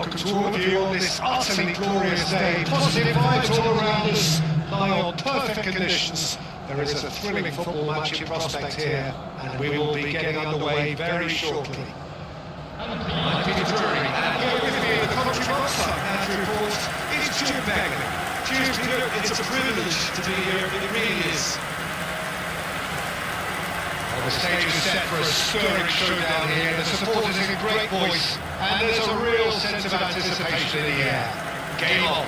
welcome to all of you on this utterly glorious day. Positive vibes all around us, lie on perfect conditions. There is a thrilling football match in prospect here, and we will be getting underway very shortly. I'm Peter Drury, and here with me in the commentary box, I'm Andrew Force, it's Jim Beckham. Cheers, Peter, it's a privilege to be here, it really is. Well, the stage is set for a stirring showdown here, the supporters in great voice, and there's a real sense of anticipation in the air. Game on.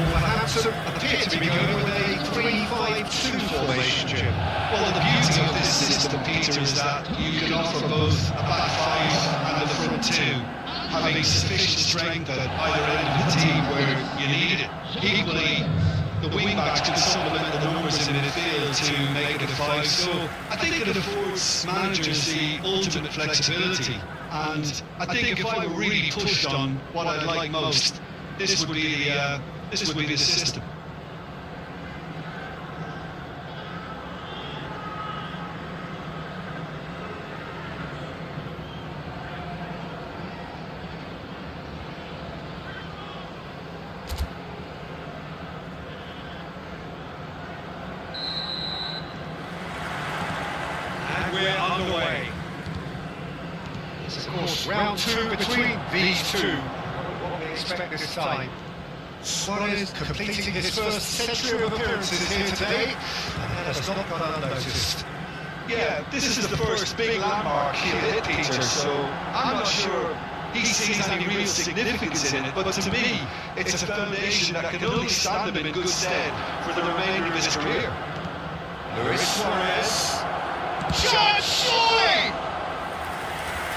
Wolverhampton appear to be going with a 3-5-2 formation, Jim. Well, the beauty of this system, Peter, is that you can offer both a back five and a front two, having sufficient strength at either end of the team where you need it. Equally, the wing-backs can supplement the numbers in midfield to make it a five, so I think it affords managers the ultimate flexibility, and I think if I were really pushed on what I'd like most, this would be the system. We're underway. It's of course round two between these two. What we expect this time. Suarez completing his first century of appearances here today, and has not gone unnoticed. Yeah, this is the first big landmark he'll hit, Peter, so I'm not sure he sees any real significance in it, but to me, it's a foundation that can only stand him in good stead for the remainder of his career. Luis Suarez. Shot, surely!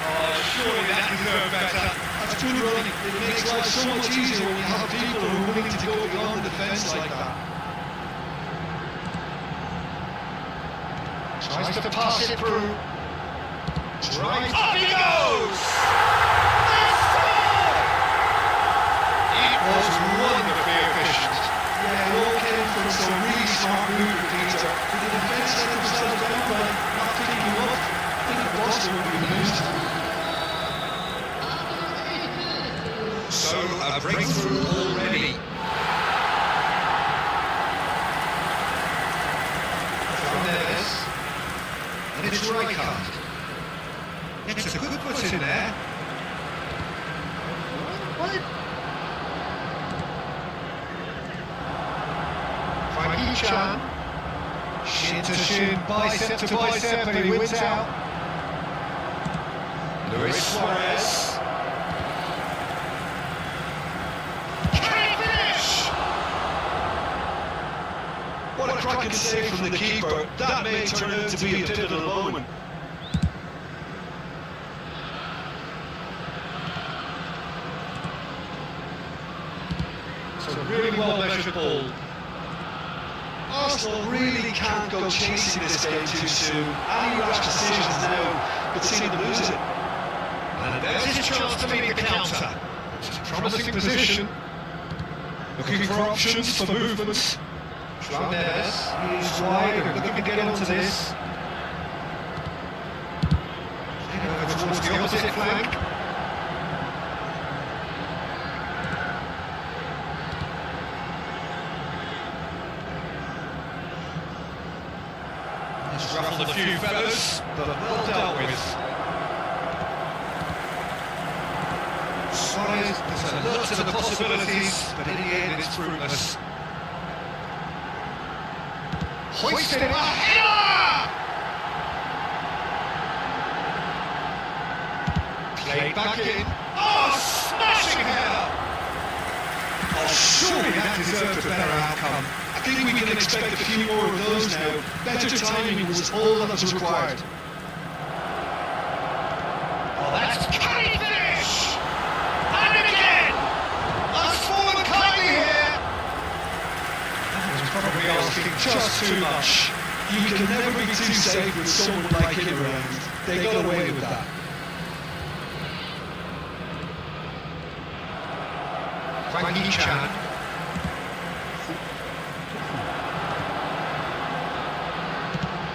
Oh, surely that deserved better. That's good running. It makes life so much easier when you have people who are willing to go beyond the defence like that. Tries to pass it through. Drives. Up he goes! It was wonderfully efficient. Yeah, it all came from some really smart movement, Peter. But the defence let themselves down by not picking him up. I think the boss will be used. So, a breakthrough already. Fernandez. And it's Rijkaard. It's a good put in there. Chan. Shin to shin, bicep to bicep, and he wins out. Luis Suarez. Can he finish? What a cracking save from the keeper. That may turn out to be a pivotal moment. It's a really well measured ball. Arsenal really can't go chasing this game too soon. Any rash decisions now could see them lose it. And there's his chance to meet the counter. It's a promising position. Looking for options, for movements. Fernandez, he's wide and looking to get onto this. Over towards the opposite flank. He's ruffled a few feathers, but well dealt with. Suarez is alert to the possibilities, but in the end it's fruitless. Hoisted a header! Played back in. Oh, smashing header! Oh, surely that deserved a better outcome. I think we can expect a few more of those now. Better timing was all that was required. Oh, that's can he finish? And again! That's fallen kindly here! That was probably asking just too much. You can never be too safe with someone like him around. They got away with that. Chan.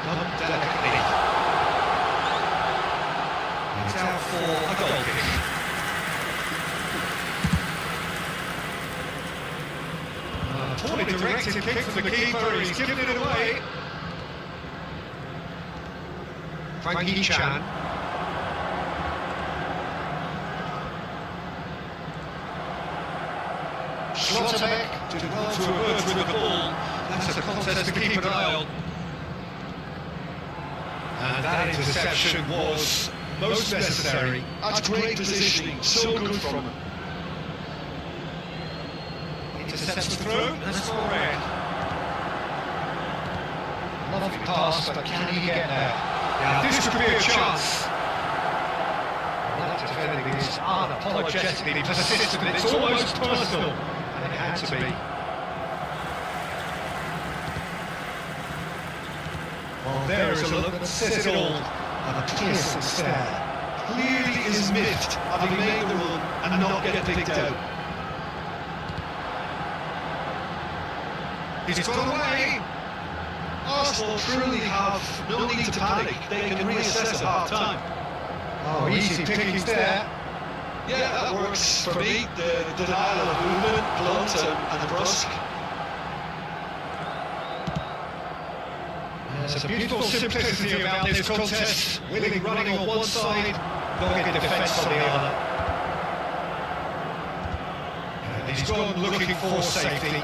Done delicately. It's out for a goal. deflected kick from the keeper, he's given it away. Frankie Chan. Schlotterbeck did well to emerge with the ball. That's a contest to keep an eye on. And that interception was most necessary. That's great positioning, so good from him. Intercepts the throw, that's all red. Lovely pass, but can he get there? Yeah, this could be a chance. That defending is unapologetically persistent, it's almost personal. And it had to be. Well, there is a look that says it all. And a piercing stare. Clearly is miffed, having made the run and not get picked out. He's gone away. Arsenal truly have no need to panic. They can reassess at half-time. Oh, easy pickings there. Yeah, that works for me. The denial of movement, blunt and brusque. There's a beautiful simplicity about this contest. Willing running on one side, dogged defence on the other. And he's gone looking for safety.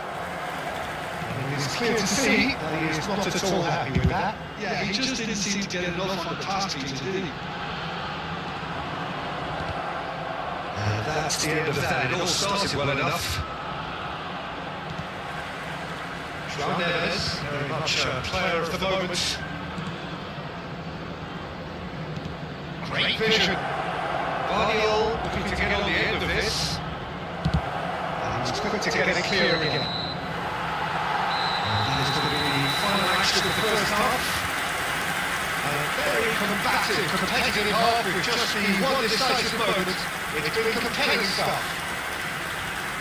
And it is clear to see that he is not at all happy with that. Yeah, he just didn't seem to get enough on the pass beat, did he? And that's the end of that. It all started well enough. João Neves, very much a player of the moment. Great vision. Guardiola looking to get on the end of this. And he's quick to get it clear again. And that is going to be the final action of the first half. A very combative, competitive half with just the one decisive moment. It's been compelling stuff.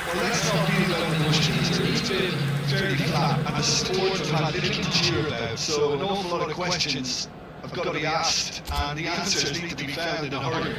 Well, let's not be about emotion. He's been very flat, and the supporters have had little to cheer about, so an awful lot of questions have got to be asked, and the answers need to be found in a hurry.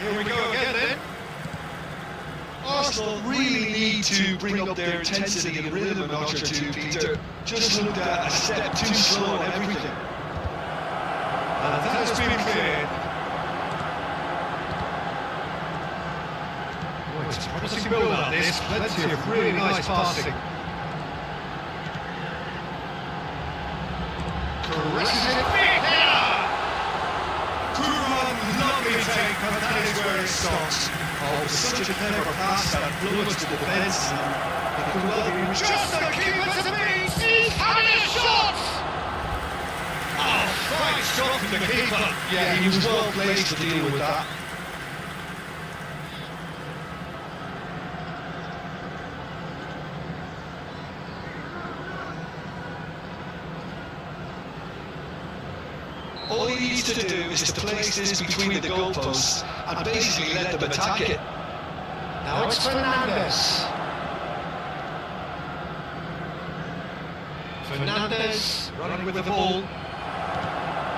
Here we go again then. Arsenal really need to bring up their intensity and rhythm a notch or two, Peter. Just looked at a step too slow on everything. And that has been cleared. Oh, it's a promising build up this. Plenty of really nice passing. Caresses it. Big header! Good run, lovely take, but that is where it stops. Oh, it was such a clever pass that blew into the defence, and it could well be just the keeper to beat. He's having a shot! Oh, fine shot from the keeper. Yeah, he was well placed to deal with that. All he needs to do is to place this between the goalposts and basically let them attack it. Now it's Fernandes. Fernandes running with the ball.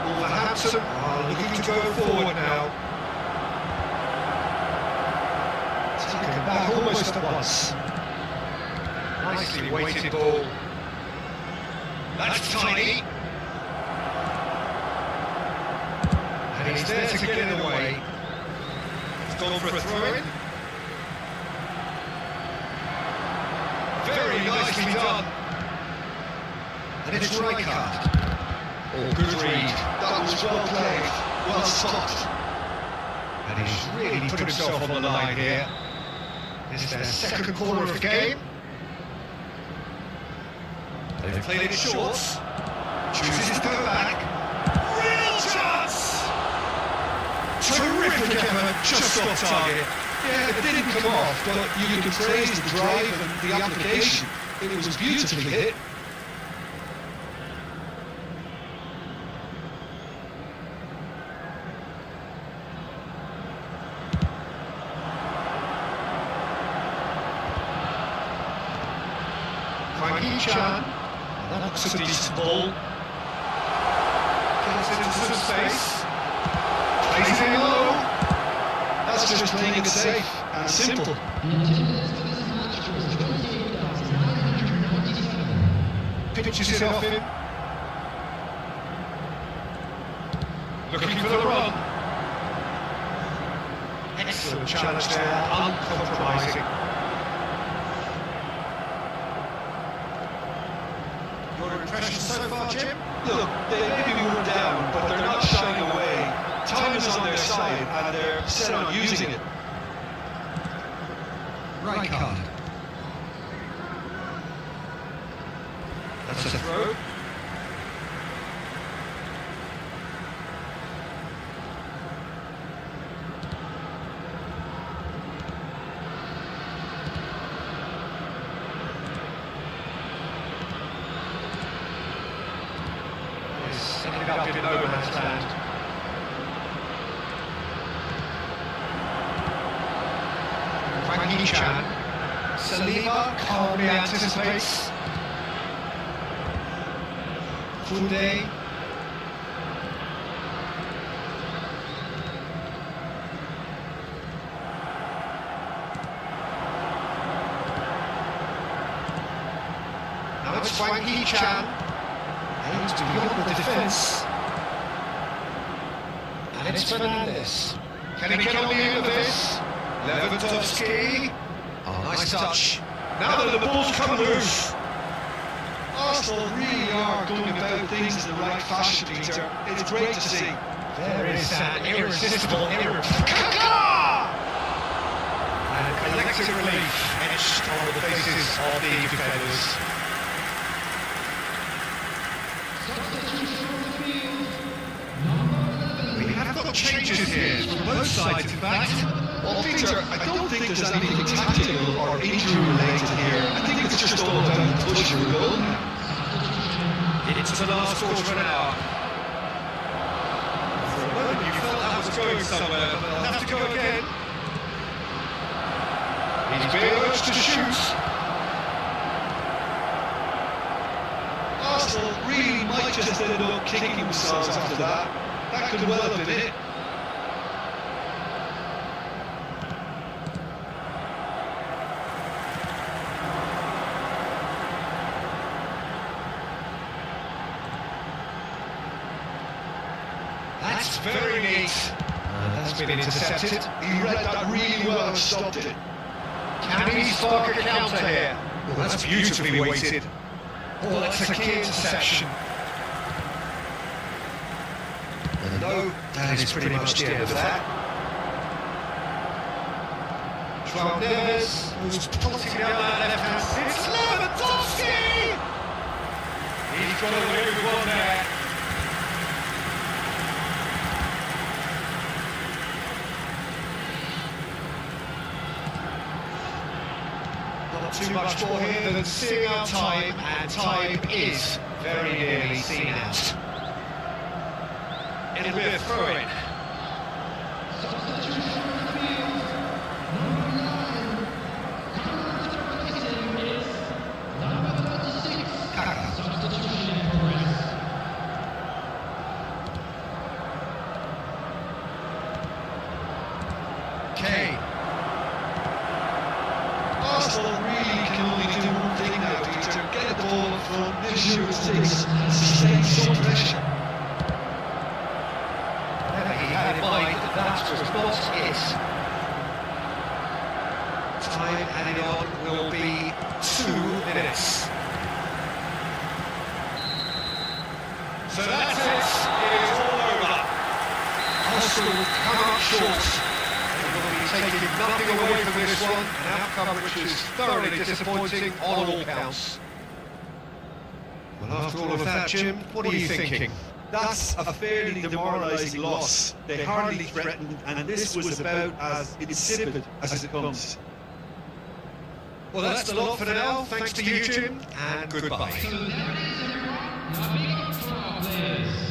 Wolverhampton are looking to go forward now. Taken back almost at once. Nicely weighted ball. That's tiny. And he's there to get it away. He's gone for a throw-in. Very nicely done. And it's Rijkaard. Oh, good read. That was well played, well spotted. And he's really put himself on the line here. This is their second corner of the game. They've played it short. Chooses to go back. Real chance! Terrific effort, just off target. Yeah, it didn't come off, but you can praise the drive and the application. It was beautifully hit. Chan, that looks a decent ball. Gets into some space. Plays it in low. That's just playing it safe and simple. Pitches it off him. Looking for the run. Excellent challenge there, uncompromising. Your impressions so far, Jim? Look, they maybe were down, but they're not shying away. Time is on their side, and they're set on using it. Rijkaard. That's a throw. Setting it up in no man's land. Chan. Saliba calmly anticipates. Kunde. Now it's Chan. Aims beyond the defence. And it's Fernandes. Can he get on the end of this? Lewandowski. Oh, nice touch. Now that the ball's come loose. Arsenal really are going about things in the right fashion, Peter. It's great to see. There is an irresistible and collective relief etched on the faces of the defenders. We have got changes here from both sides, in fact. Well, Peter, I don't think there's anything tactical or injury-related here. I think it's just all about push your goal. It's the last quarter of an hour. For a moment you felt that was going somewhere, but they'll have to go again. He's being urged to shoot. Arsenal really might just end up kicking themselves after that. That could well have been it. That's very neat. That's been intercepted. He read that really well and stopped it. Can he spark a counter here? Well, that's beautifully weighted. Oh, that's a key interception. And no, that is pretty much the end of that. João Neves, who's pulsing down that left hand. It's Lewandowski! He's got away with one there. Not too much more here than seeing out time, and time is very nearly seen out. It'll be a throw-in. Kane. Arsenal really can only do one thing now, Peter. Get the ball up front, make sure it sticks, and sustain some pressure. He had in mind that that was not it. Time added on will be 2 minutes. So that's it. It is all over. Arsenal come up short. They will be taking nothing away from this one. An outcome which is thoroughly disappointing on all counts. Well, after all of that, Jim, what are you thinking? That's a fairly demoralising loss. They hardly threatened, and this was about as insipid as it comes. Well, that's the lot for now. Thanks to you, Jim, and goodbye. So there it is, everyone. Now big up for our players.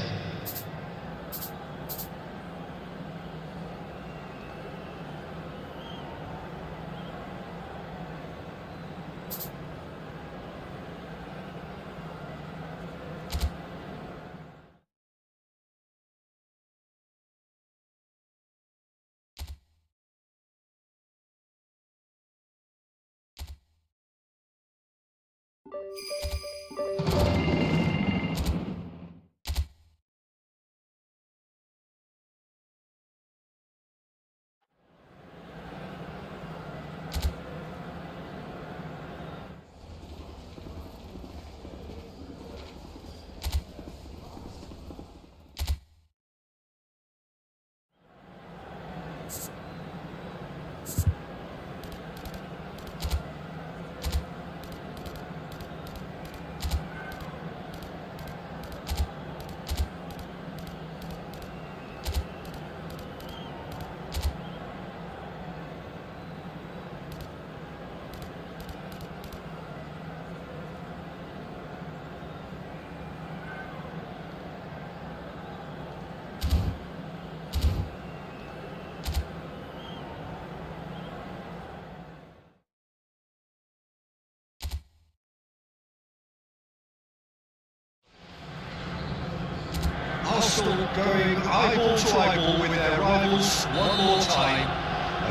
Arsenal going eyeball to eyeball with their rivals one more time.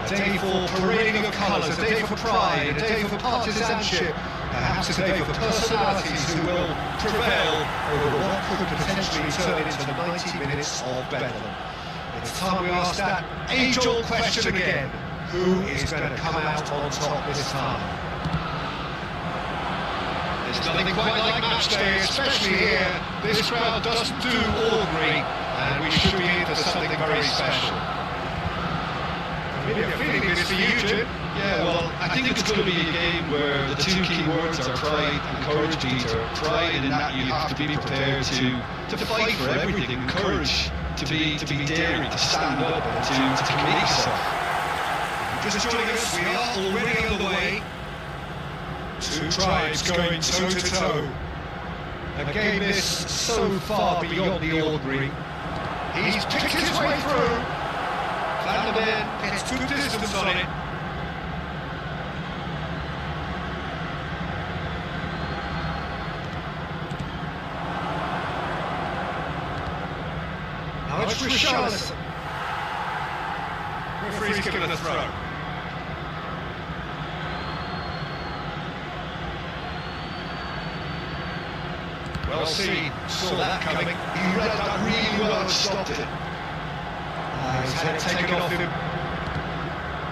A day for parading of colours, a day for pride, a day for partisanship, perhaps a day for personalities who will prevail over what could potentially turn into 90 minutes of bedlam. It's time we ask that age-old question again: who is going to come out on top this time? There's nothing quite like match day, especially here. This crowd doesn't do ordinary, and we should be in for something very special. Familiar feeling this for you, Jim? Yeah, well, I think it's going to be a game where the two key words are pride and courage, Peter. Pride in that you have to be prepared to fight for everything, and courage to be daring, to stand up, and to commit yourself. Just joining us, we are already on the way. Two tribes going toe-to-toe. A game this so far beyond the ordinary. He's picked his way through. Van der Ven gets good distance on it. Now it's Richarlison. Referee's given a throw. Well seen, saw that coming. He read that really well and stopped it. He's had it taken off him.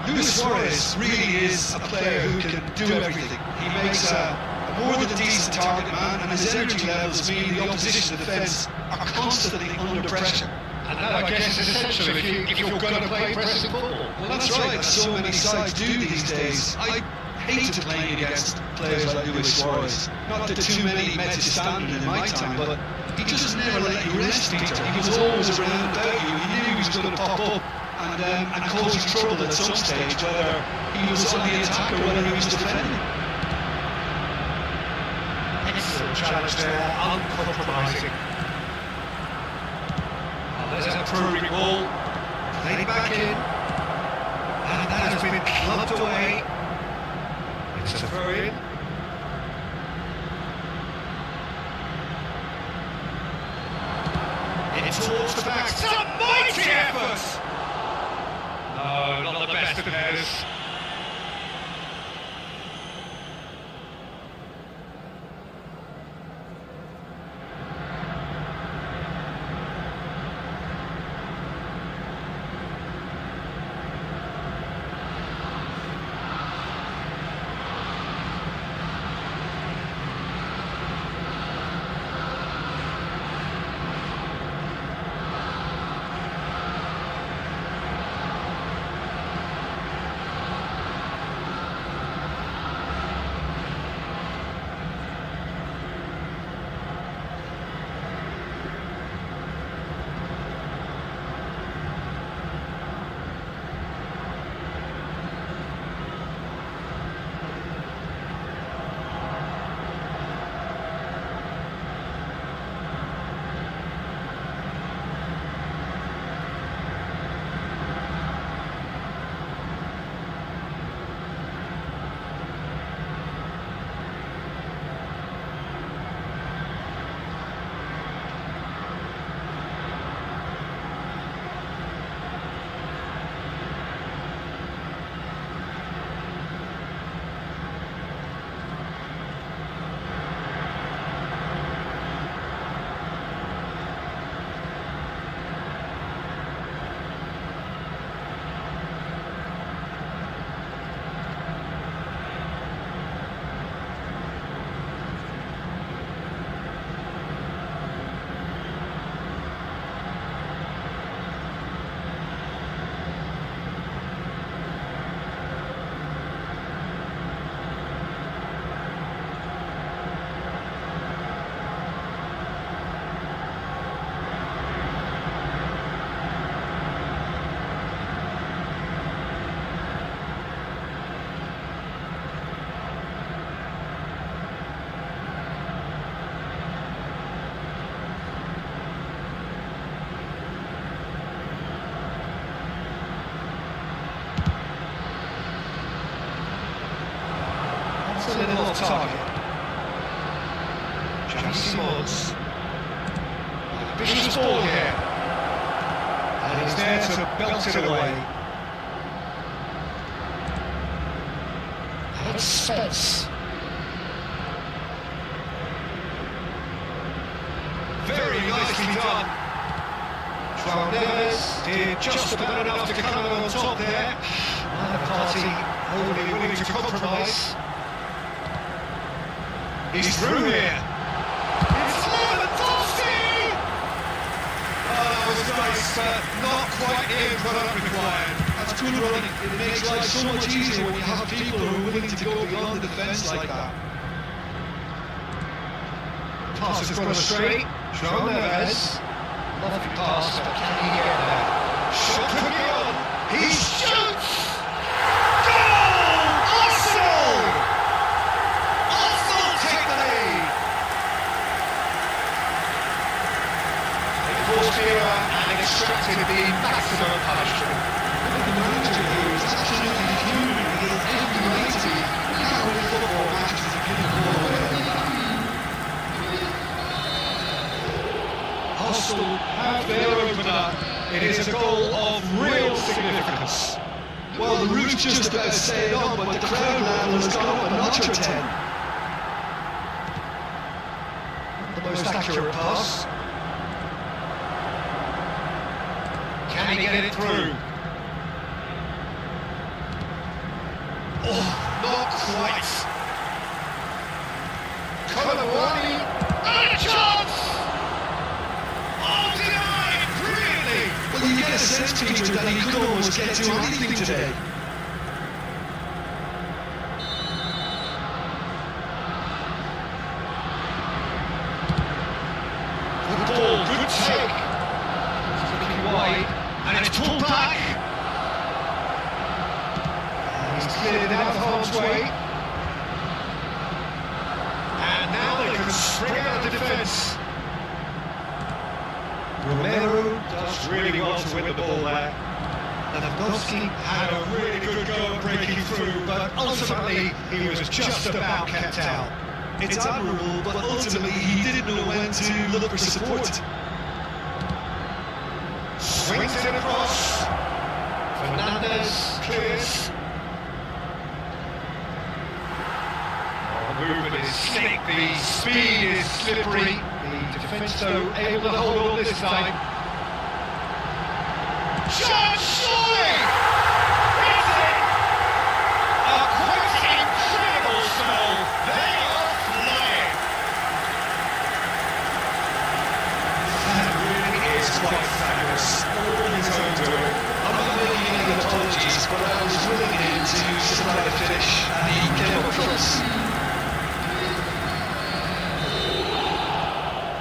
Luis Suarez really is a player who can do everything. He makes a more than decent target man, and his energy levels mean the opposition defence are constantly under pressure. And that, I guess, is essential if you're going to play pressing football. Well, that's right, as so many sides do these days. I hated playing against players like Luis Suarez. Not that too many met his standard in my time, but he just never let you rest, Peter. He was always around about you. He knew he was going to pop up and cause you trouble at some stage, whether he was on the attack or whether he was defending. Excellent challenge there, uncompromising. There's a proving ball, played back in, and that has been clubbed away. It's a throw in. In towards the back, some mighty effort! No, not the best of headers. a little off target. Javi Simons. Vicious ball here. And he's there to belt it away. And it's Spence. Very nicely done. João Neves did just about enough to come out on top there. Neither party only willing to compromise. He's through here. It's Lewandowski! Oh, that was nice, but not quite the end product required. That's good running. It makes life so much easier when you have people who are willing to go beyond the defence like that. Pass has gone astray. João Neves. Lovely pass, but can he get there? Shot could be on. He shoots! Goal! Arsenal! Arsenal take the lead! They forced the error and extracted the maximum punishment. The manager here is absolutely human. He has every right to be. You can't win football matches if you give the ball away. Arsenal have their opener. It is a goal of real significance. Well, the roof's just about staying on, but the crowd level has gone up a notch or 10. The most accurate pass. Can he get it through? Oh, not quite. Colomwani, and a chance! Oh, denied! Brilliantly! Well, you get a sense, Peter, that he could almost get to anything today. Good ball, good take. It's looking wide, and it's pulled back. And he's cleared it out of harm's way. And now they can spring out of defence. Romero does really well to win the ball there. Lewandowski had a really good go at breaking through, but ultimately he was just about kept out. It's admirable, but ultimately he didn't know when to look for support. Swings it across. Fernandez clears. The movement is slick, the speed is slippery. The defence, though, able to hold on this time. Shot, surely! It's it! A quite incredible spell. They are flying. That really is quite fabulous. All his own doing. I'm not making any apologies, but I was willing him to supply the finish, and he came up close.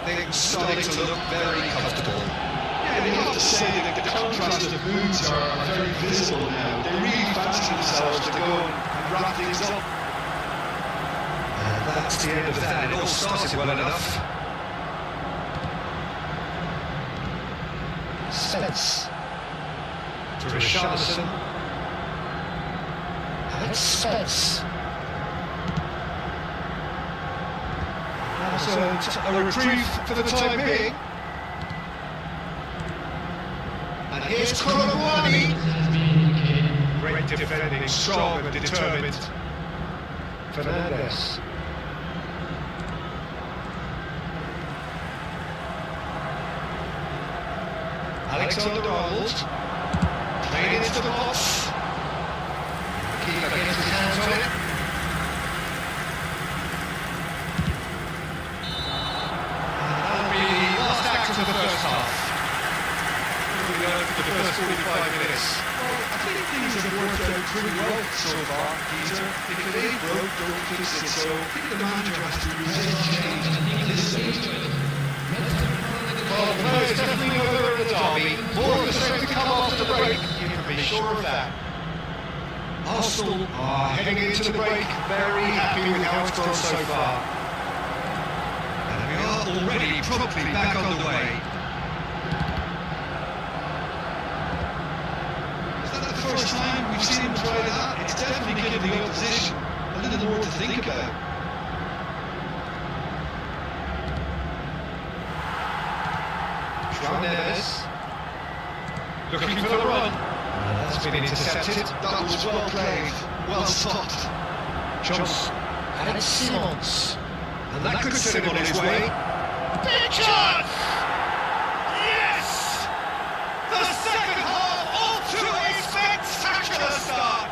Things starting to look very comfortable. Yeah, you have to say that the contrast of moods are very visible now. They really fancy themselves to go and wrap things up. And that's the end of that. It all started well enough. Spence to Richarlison. And it's Spence. That's a reprieve for the time being. And here's Colomwani. Great defending, strong and determined. Fernandez. Alexander-Arnold. Played into the box. Keeper gets his hands on it. To the first half. We learned for the first 45 minutes. Well, I think things have worked out pretty well so far, Peter. If it ain't broke, don't fix it. So I think the manager has to resist change and think this stage. Well, the players definitely know they're in the derby. More of the strength to come after the break, you can be sure of that. Arsenal are heading into the break very happy with how it's gone so far. Already probably back on the way. Is that the first time we've seen him try that? It's definitely given the opposition a little more to think about. Neves. Looking for the run. That's been intercepted. That was well played, well stopped. Johnson. And it's Simons. And that could set him on his way. Big chance! Yes! The second half off to a spectacular start!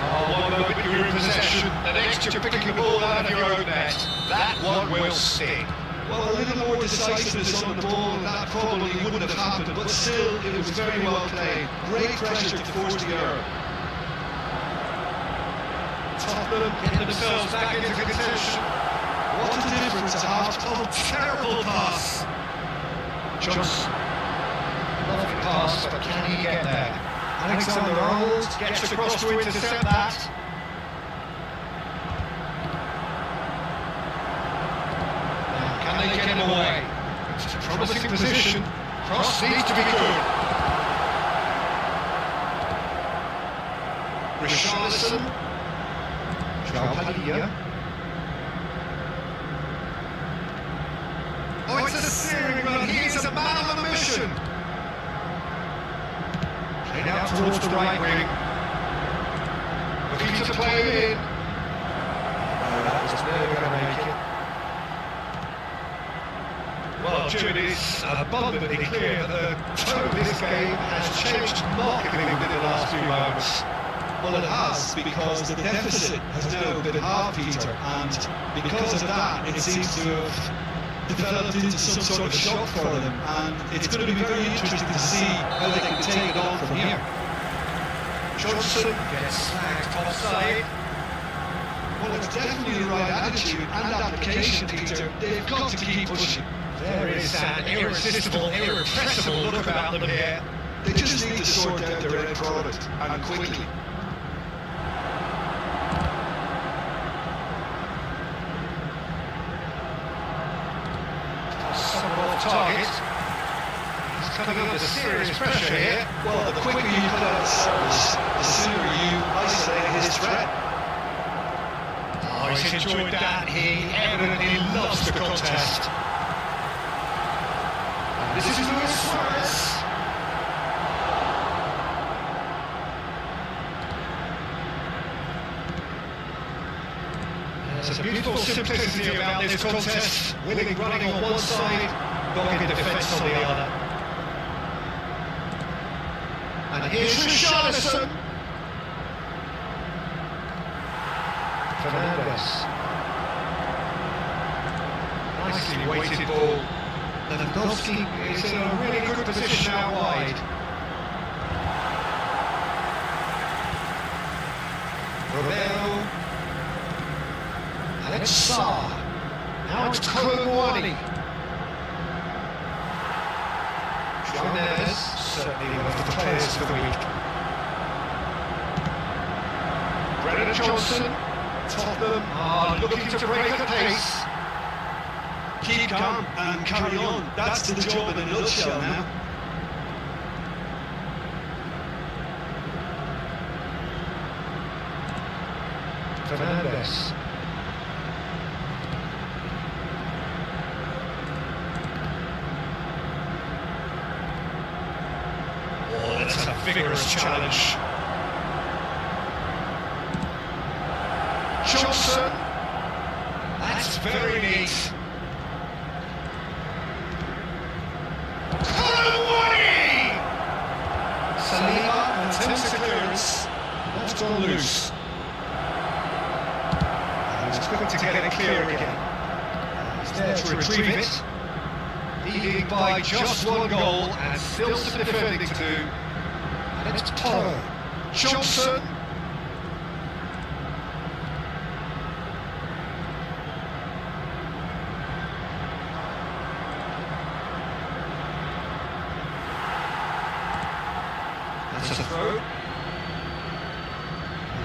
Oh, one moment you're in possession, the next you're picking the ball out of your own net. That one will sting. Well, a little more decisiveness on the ball, and that probably wouldn't have happened, but still, it was very well played. Great pressure to force the error. Tottenham getting themselves back into contention. What a difference a half time. Oh, terrible pass. Johnson. Lovely pass, but can he get there? Alexander-Arnold gets across to intercept that. Can they get him away? It's a promising position. Cross needs to be good. Richarlison. Joao Padilla. Oh, it's a searing run. He is a man on a mission. Played out towards the right wing. Looking to play it in. Oh, that was never going to make it. Well, Jim, it's abundantly clear that the tone of this game has changed markedly within the last few moments. Well, it has, because the deficit has now been halved, Peter, and because of that, it seems to have developed into some sort of shock for them, and it's going to be very interesting to see how they can take it on from here. Johnson gets slagged offside. Well, it's definitely the right attitude and application, Peter. They've got to keep pushing. There is an irresistible, irrepressible look about them here. They just need to sort out their end product, and quickly. Someone off target. He's coming under serious pressure here. Well, the quicker you put out service, the sooner you isolate his threat. Oh, he's enjoyed that. He evidently loves the contest. And this is Luis Suarez. There's a beautiful simplicity about this contest. Winning running on one side, dogged defence on the other. And here's Richarlison. Fernandes. Nicely weighted ball. Lewandowski is in a really good position out wide. Romero. Alex Sarr. Now it's Koulibaly. Joao Neves, certainly one of the players for the week. Brennan Johnson. Tottenham are looking to break the pace. Keep calm and carry on. That's the job in a nutshell now. Fernandes. Oh, that's a vigorous challenge. Johnson. That's very neat. Koulibaly! Saliba attempts a clearance. That's gone loose. He's quick to get it clear again. He's there to retrieve it. Leading by just one goal and still some defending to do. And it's Toro. Johnson. That's a throw.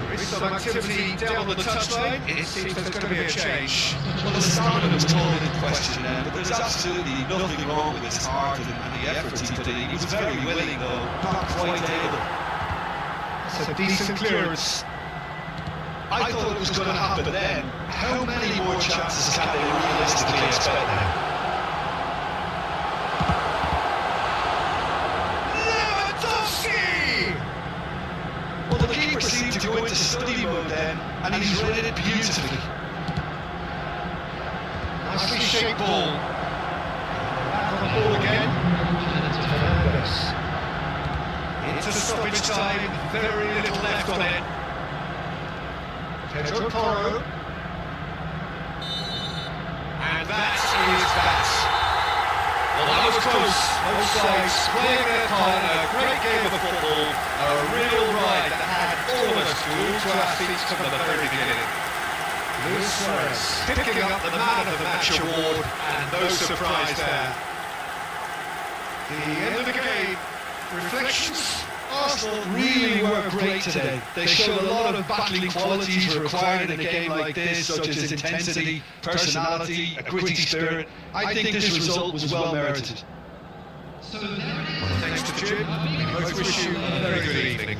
There is some activity down the touchline. It seems there's going to be a change. Well, the stamina was called into question then, but there's absolutely nothing wrong with his heart and the efforts he put in. He was very willing, though, not quite able. That's a decent clearance. I thought it was going to happen then. How many more chances can they realistically expect now? Lewandowski! Well, the keeper seemed to go into study mode then, and he's read it beautifully. Nicely shaped ball. Back on the ball again. Fernandes. Into stoppage time, very little left on it. Pedro Porro. And that is that. Well, that was close. Both sides playing their part in a great game of football. A real ride that had all of us glued to our seats from the very beginning. Luis Suarez picking up the Man of the Match award, and no surprise there. The end of the game. Reflections. Arsenal really were great today. They showed a lot of battling qualities required in a game like this, such as intensity, personality, a gritty spirit. I think this result was well merited. So there it is. Well, thanks to Jim. We both wish you a very good evening.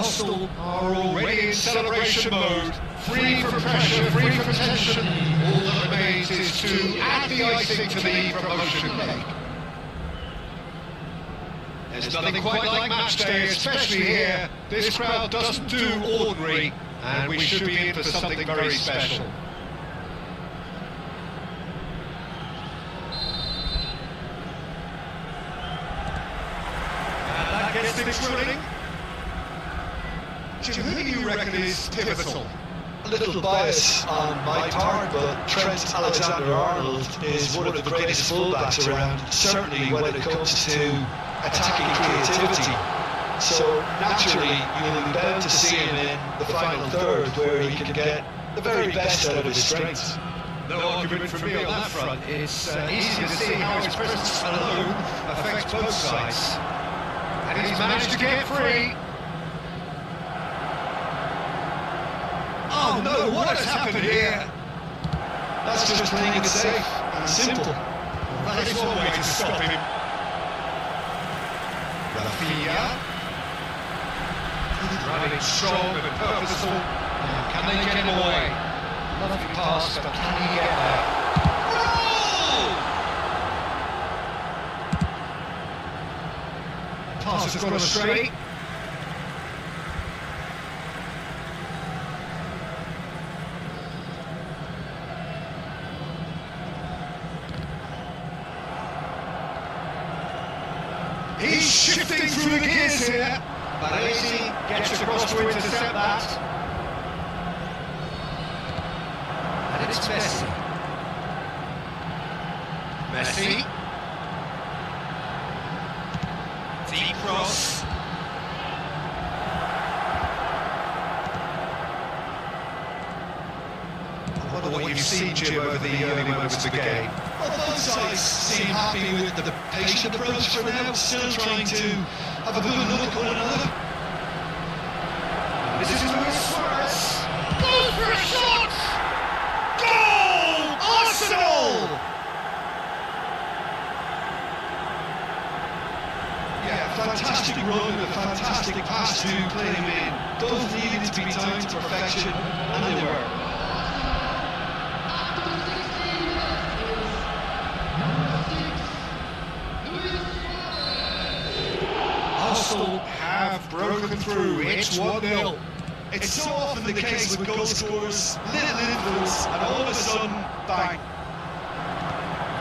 Arsenal are already in celebration mode, free from pressure, free from tension. All that remains is to add the icing to the promotion cake. There's nothing quite like match day, especially here. This crowd doesn't do ordinary, and we should be in for something very special. And that gets things running. Jim, who do you reckon is pivotal? A little bias on my part, but Trent Alexander-Arnold is one of the greatest fullbacks around, certainly when it comes to attacking creativity. So naturally, you'll be bound to see him in the final third, where he can get the very best out of his strengths. No argument from me on that front. It's easy to see how his presence alone affects both sides. And he's managed to get free. Oh no, what has happened here? That's just playing it safe and simple. That is one way to stop him. Rafinha. Running strong and purposeful. Can they get him away? Lovely pass, but can he get there? Pass has gone astray. He's shifting through the gears here. Baresi gets across to intercept that. And it's Messi. Messi. Deep cross. I wonder what you've seen, Jim, over the early moments of the game. Well, both sides seem happy with the patient approach for now, still trying to have a good look at one another. This is Luis Suarez. Goes for a shot! Goal! Arsenal! Yeah, fantastic run and a fantastic pass to play him in. Both needed to be timed to perfection, and they were. Arsenal have broken through. It's 1-0. It's so often the case with goal scorers, little influence, and all of a sudden, bang.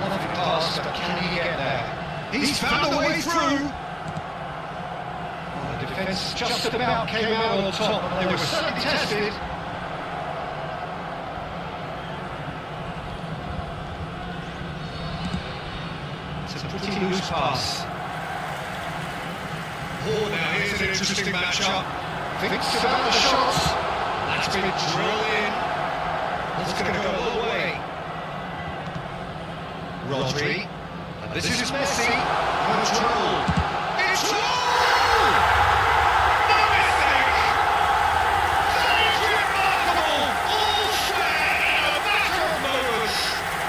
Lovely pass, but can he get there? He's found a way through. The defence just about came out on top. They were certainly tested. It's a pretty loose pass. Oh, now here's an interesting matchup. Thinks about the shots. That's been drilled in. It's going to go all the way. Rodri. And this is Messi. Control. It's goal! No mistake! That is remarkable! All fair in a matter of moments.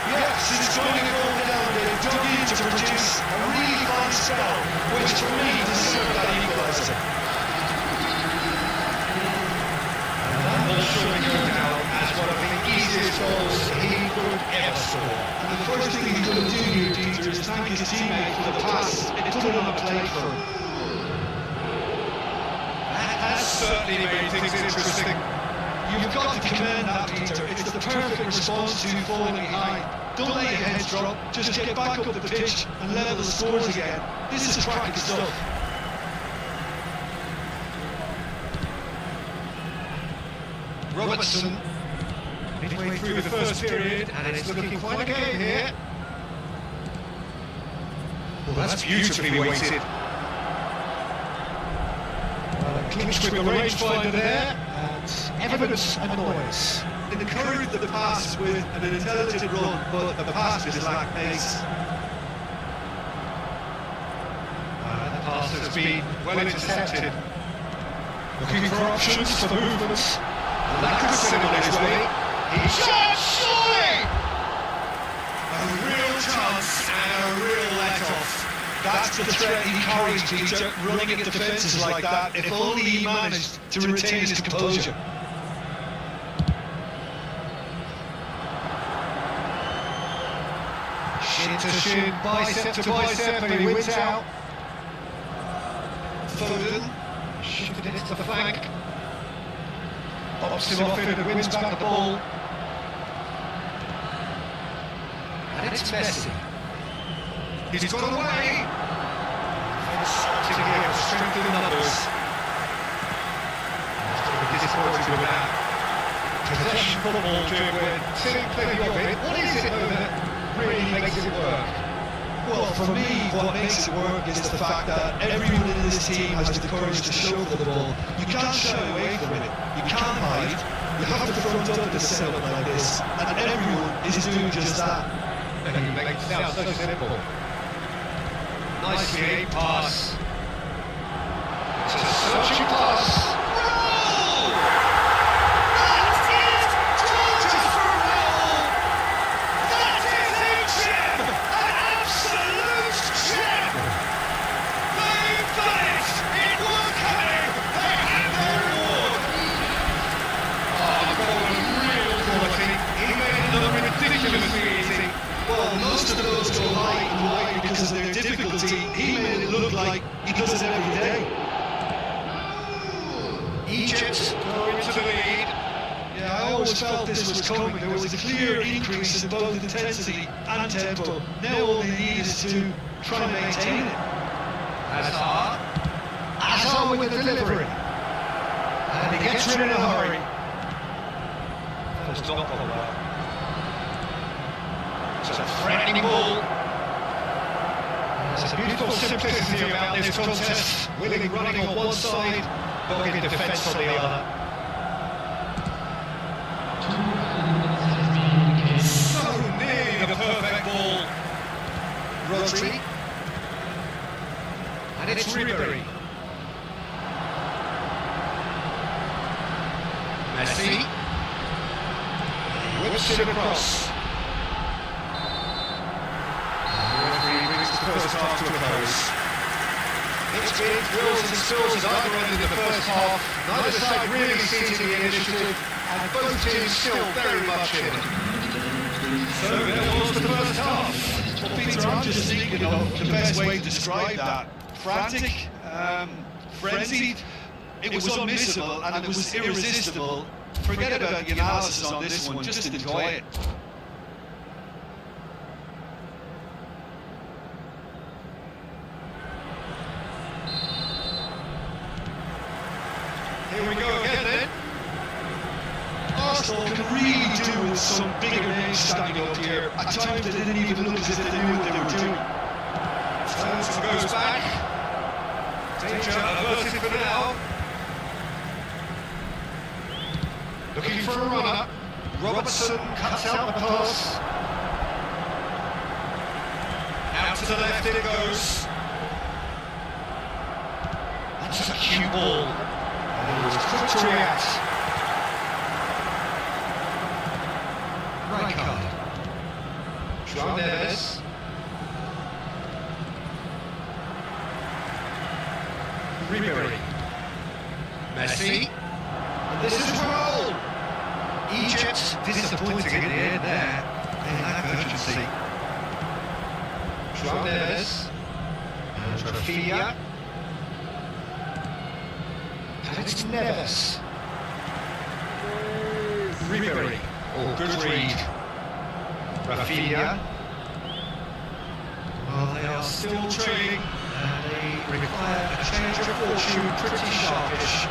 Yes, since joining a goal down, they dug in to produce a really fine spell, which for me deserved that equaliser. Surely go down as one of the easiest goals he could ever score. And the first thing he's going to do here, Peter, is thank his teammate for the pass and put it on a plate for him. That has certainly made things interesting. You've got to commend that, Peter. It's the perfect response to falling behind. Don't let your heads drop, just get back up the pitch and level the scores again. This is cracking stuff. Robertson, midway through the first period, and it's looking quite a game here. Well, that's beautifully weighted. Clinch with the rangefinder there, and evidence and noise. Encouraged the pass with an intelligent run, but the pass just lacked pace. The pass has been well intercepted. Looking for options for movements. That could send him on his way. He shot, surely! A real chance and a real let-off. That's just the threat he carries, Peter, running at defences like that. If only he managed to retain his composure. Shin to shin, bicep to bicep, and he wins out. Foden. Shifted it to the flank. Pops him off in and wins back the ball. And it's Messi. He's gone away. Sorted here for strength in numbers. Disappointed with that. Possession football, Jim, we're seeing plenty of it. What is it though that really makes it work? Well, for me, what makes it work is the fact that everyone in this team has the courage to shoulder the ball. You can't shy away from it. You can't hide. You have to front up in a setup like this, and everyone is doing just that. And you make it sound so simple. Nicely aimed pass. It's a searching pass. Well, most of those go high and wide because of their difficulty. He made it look like he does it every day. Egypt go into the lead. Yeah, I always felt this was coming. There was a clear increase in both intensity and tempo. Now all they need is to try and maintain it. Hazard with the delivery. And he gets rid in a hurry. That was not well. It's a threatening ball. There's a beautiful simplicity about this contest. Willing running on one side, dogged defence on the other. So nearly the perfect ball. Rodri. And it's Ribery. Messi. Whips it across. First half to a close. It's been thrills and spills at either end in the first half. Neither side really seizing the initiative, and both teams still very much in it. So there was the first half. Well, Peter, I'm just thinking of the best way to describe that. Frantic, frenzied, it was unmissable and it was irresistible. Forget about the analysis on this one, just enjoy it. Here we go again then. Arsenal can really do with some bigger names standing up here. At times they didn't even look as if they knew what they were doing. Turns and goes back. Danger averted for now. Looking for a runner. Robertson cuts out the pass. Out to the left it goes. That's a cue ball. He was quick to react. Rijkaard. João Neves. Ribery. Messi. And this is a goal. Egypt disappointing in the end there. They lack urgency. João Neves. And Rafinha. And it's Neves. Ribery. Oh, good read. Rafinha. Well, they are still trailing, and they require a change of fortune pretty sharpish.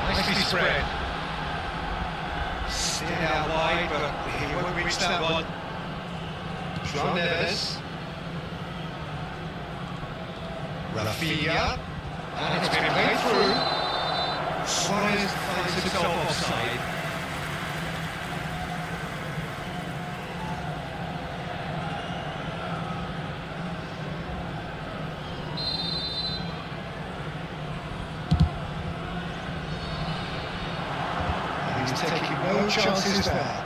Nicely spread. Steered out wide, but he won't reach that one. João Neves. Rafinha. And it's been played through. Suarez finds himself offside. He's taking no chances there.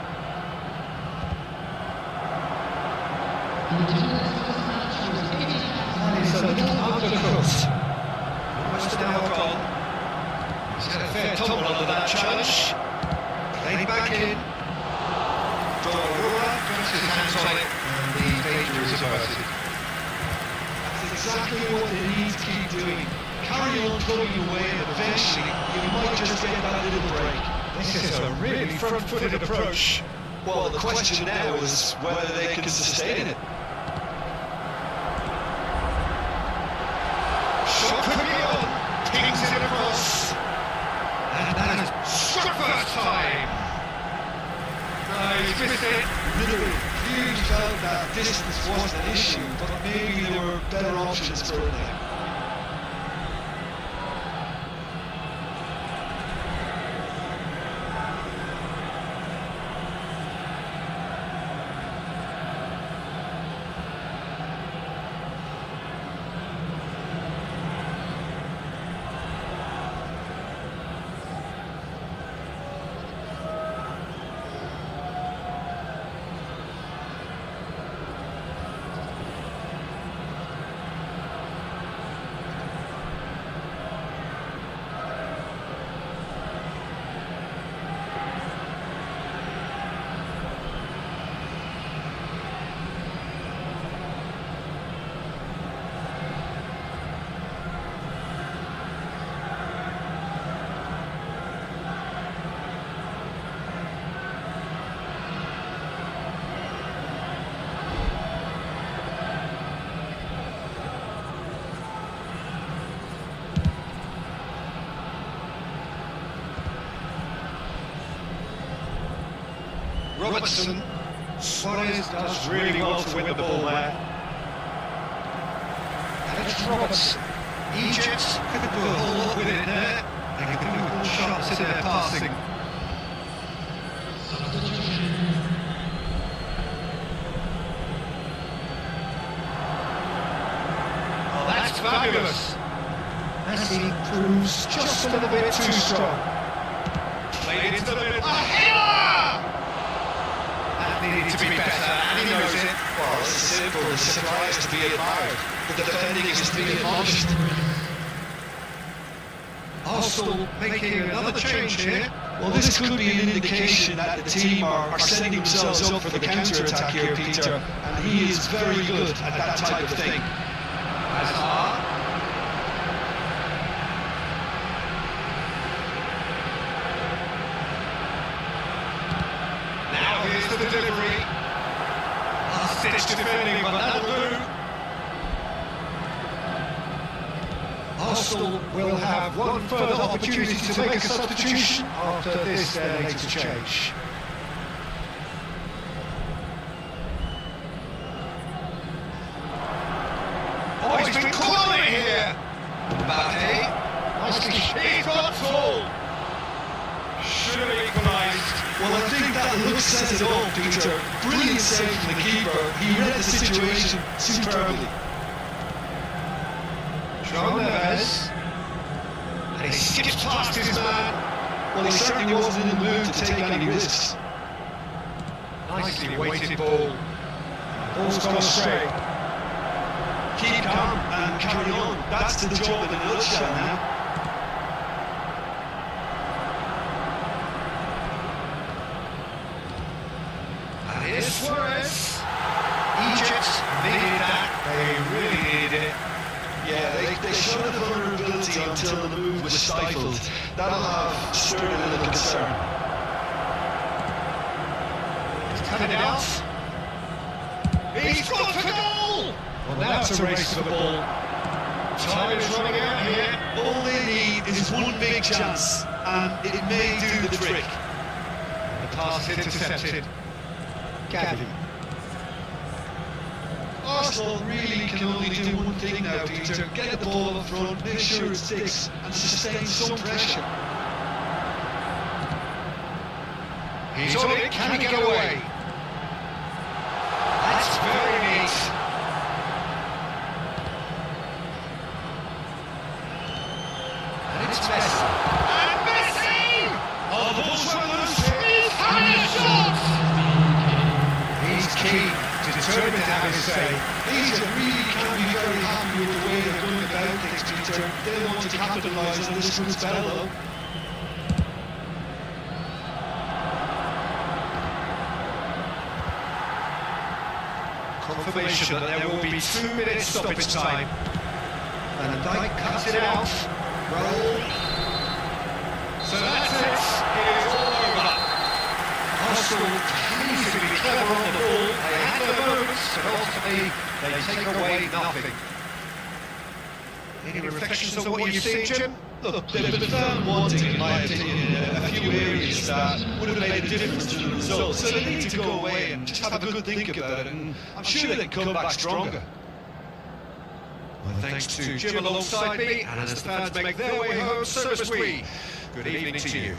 is a little undercooked. Almost an hour gone. He's had a fair tumble under that challenge. Played back in. Donnarumma gets his hands on it, and the danger is averted. That's exactly what they need to keep doing. Carry on plugging away, and eventually you might just get that little break. This is a really front-footed approach. Well, the question now is whether they can sustain it. Shot could be on. Pings it across. And that is struck first time. No, he's missed it. Really, you felt that distance wasn't an issue, but maybe there were better options for it now. Robertson. Suarez does really well to win the ball there. And it's Robertson. Egypt could do a whole lot with it there. They can do all shots in their passing. Oh, that's fabulous. Messi proves just a little bit too strong. Played into the middle. A header! Needed to be better, and he knows it. Well, it's simple. The supply is to be admired. The defending is to be admonished. Arsenal making another change here. Well, this could be an indication that the team are setting themselves up for the counter-attack here, Peter, and he is very good at that type of thing. Hazard. Now here's the delivery. Last-ditch defending, but that'll do. Arsenal will have one further opportunity to make a substitution after this later change. Oh, he's been caught on it here. Mbappe, nicely, he's got full. Should have equalised. Well, I think that look says it all, Peter. Brilliant save from the keeper. He read the situation superbly. John Neves. And he skips past his man. Well, he certainly wasn't in the mood to take any risks. Nicely weighted ball. Ball's gone astray. Keep calm and carry on. That's the job in a nutshell now. And here's Suarez. Egypt needed that. They really needed it. Yeah, they showed the vulnerability until the move was stifled. That'll have stirred a little concern. He's cut it out. He's gone for goal! Well, now it's a race for the ball. Time is running out here. All they need is one big chance, and it may do the trick. The pass intercepted. Gavin. Arsenal really can only do one thing now, Peter. Get the ball up front, make sure it sticks, and sustain some pressure. He's on it, can he get away? That's very neat. And it's Messi. And Messi! Oh, the ball's run loose. He's having a shot! He's keen to determined to have his say. These really can be very happy with the way they're going about things, Peter. They want to capitalise on this good spell, though. Confirmation that there will be 2 minutes stoppage time. Van Dijk cuts it out. Roll. So that's it. It is all over. Arsenal easily clever on the ball. They had their moments, but ultimately they take away nothing. Any reflections on what you've seen, Jim? Look, they've been found wanting, in my opinion, in a few areas that would have made a difference to the result. So they need to go away and just have a good think about it, and I'm sure they can come back stronger. Well, thanks to Jim alongside me, and as the fans make their way home, so must we. Good evening to you.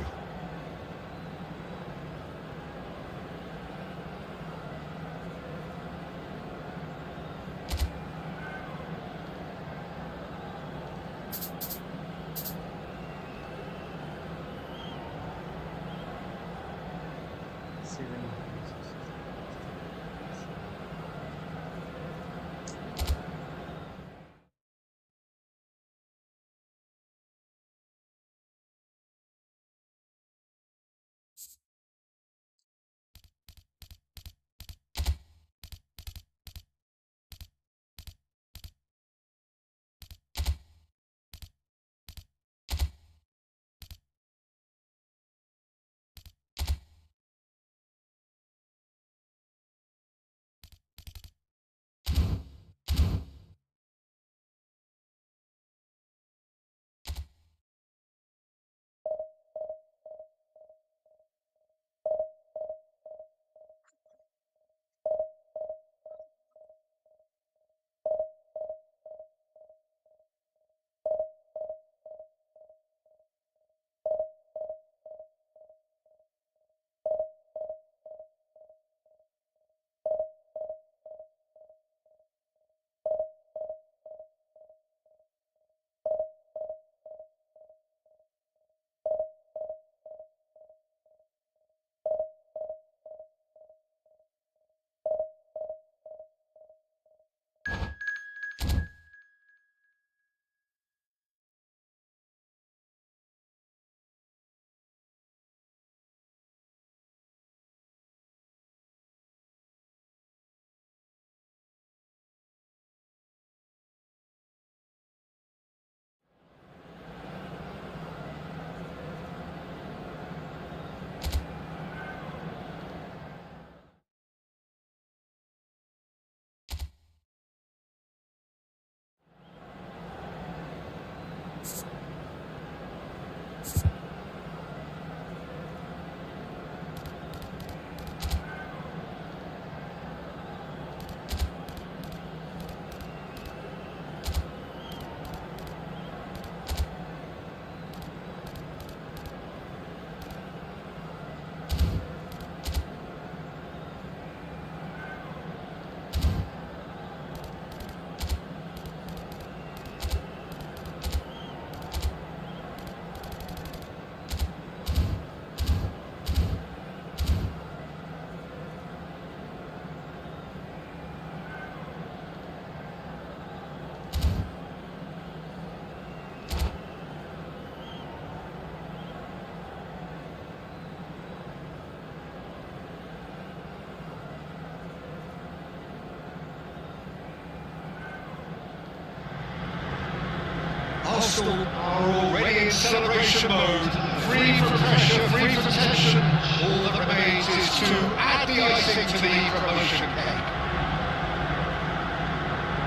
Arsenal are already in celebration mode, free from pressure, free from tension. All that remains is to add the icing to the promotion cake.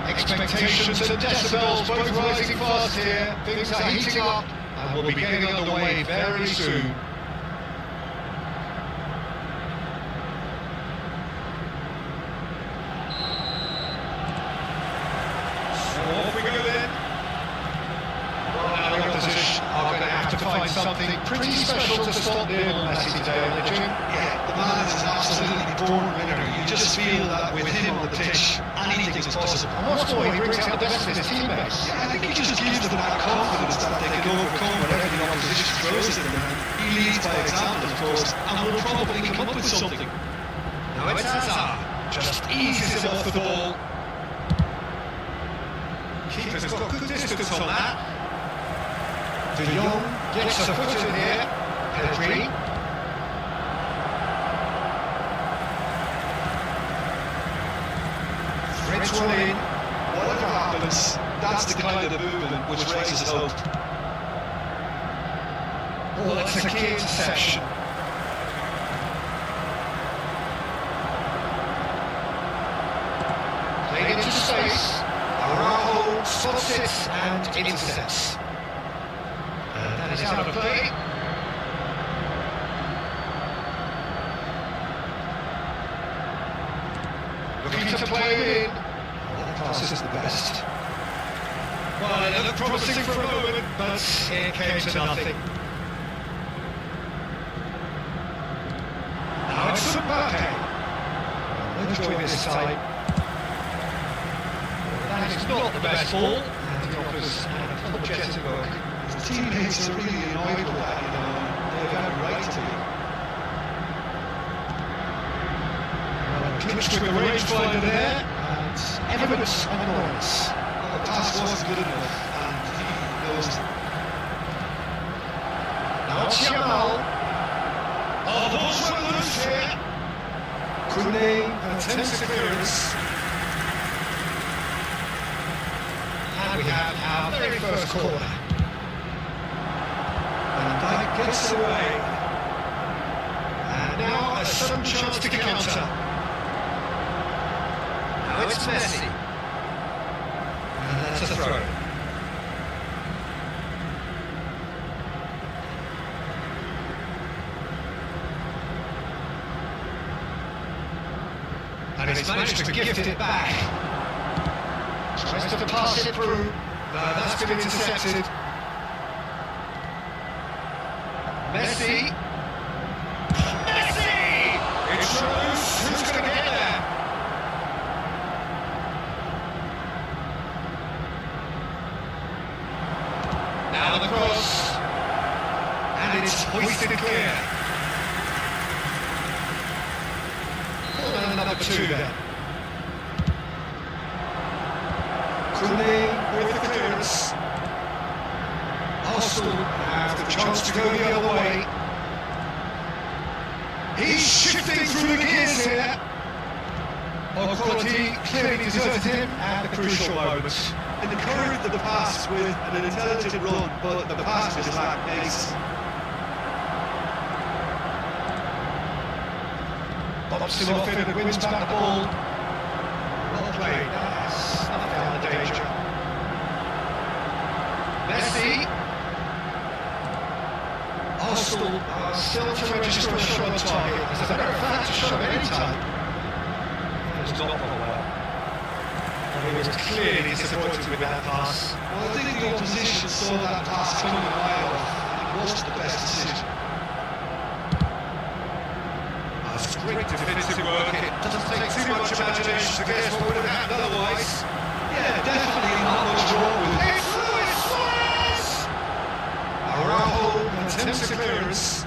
Expectations and decibels both rising fast here. Things are heating up and we'll be getting underway very soon. So off we go then. Well, now the opposition are going to have to find something pretty special to stop Lionel Messi today on the gym. Yeah, the man is an absolutely born winner. You just feel that with him on the pitch, anything is possible. And what's more, he brings out the best of his teammates. Yeah, I think he just gives them that confidence that they can overcome whatever the opposition throws at them. He leads by example, of course, and will probably come up with something. Now it's Hazard, just eases him off the ball. Keeper's got good distance on that. De Jong gets a foot in here. Pedri. Threads one in. Whatever happens, that's the kind of movement which raises hope. Oh, that's a key interception. Playing into space. Araujo spots it and intercepts. And that is out of play. Looking to play it in. Well, that pass isn't the best. Well, it looked promising for a moment, but it came to nothing. Now it's Mbappe. Well, enjoy this time. That is not the best ball, and he offers an apologetic look. His teammates are really annoyed with that, you know, and they have every right to be. Clinched with the rangefinder there, and evidence of annoyance. Well, the pass wasn't good enough, and he knows it. Now it's Yamal. Oh, the ball's run loose here. Koundé attempts the clearance. And we have our very first corner. And Dijk gets away. And now a sudden chance to counter. Now it's Messi. And that's a throw. And he's managed to gift it back. Tries to pass it through. That's been intercepted. Messi. Messi! It's loose. Who's going to get there? Now the cross. And it's hoisted clear. And another two there. Koundé with the clearance. Arsenal have the chance to go the other way. He's shifting through the gears here. Oh, quality clearly deserted him at the crucial moment. Encouraged the pass with an intelligent run, but the pass just lacked pace. Pops him off in and wins back the ball. Well played, that's not down the danger. Messi. Arsenal are still to register a shot on target. As a matter of fact, a shot at any time. It was not gone well. Well, he was clearly disappointed with that pass. Well, I think the opposition saw that pass coming a mile off, and it wasn't the best decision. That's great defensive work. It doesn't take too much imagination to guess what would have happened otherwise. Yeah, definitely not much wrong with it. It's Luis Suarez! Araujo attempts a clearance.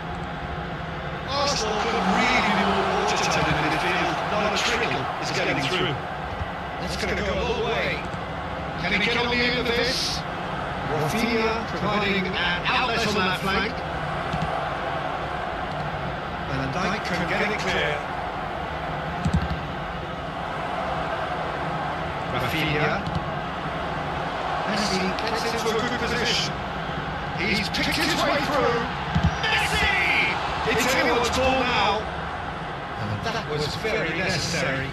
Arsenal could really be more watertight in midfield. Not a trickle is getting through. That's going to go all the way. Can he get on the end of this? Rafinha providing an outlet on that flank. And Dijk can get it clear. Rafinha. Messi gets into a good position. He's picked his way through. Messi! It's anyone's ball now. And that was very necessary.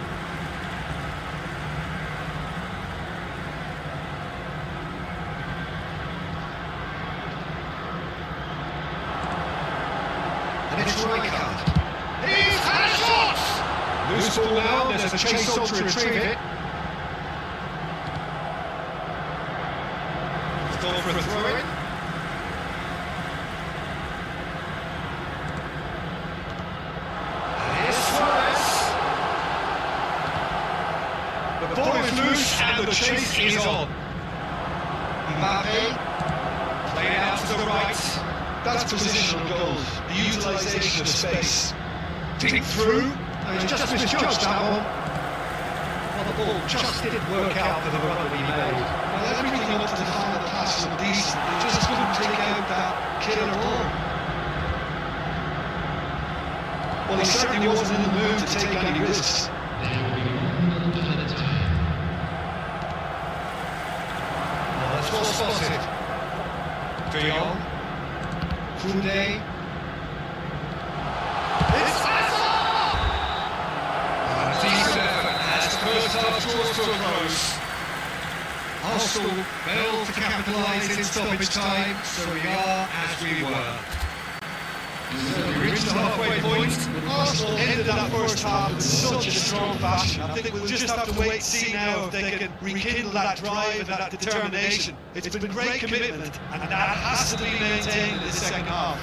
And it's Rijkaard. He's had a shot! Loose ball now, there's a chase on to retrieve it. He's gone for a throw-in. And here's Suarez. The ball is loose and the chase is on. Mbappe, played out to the right. That's positional goal, the utilisation of space. Dig through. He's just misjudged that one. ball just didn't work out for the run that he made. Well, everything up to the final pass looked decent. They just couldn't take out that killer ball. Well, he certainly wasn't in the mood to take any risks. There will be 1 minute at a time. Well, that's well spotted. De Jong. Koundé. It's Hazard! A decent effort as the first half draws to a close. Arsenal failed to capitalise in stoppage time, so we are as we were. So we reached the halfway point. Arsenal ended that first half in such a strong fashion. I think we'll just have to wait and see now if they can rekindle that drive and that determination. It's been great commitment, and that has to be maintained in the second half.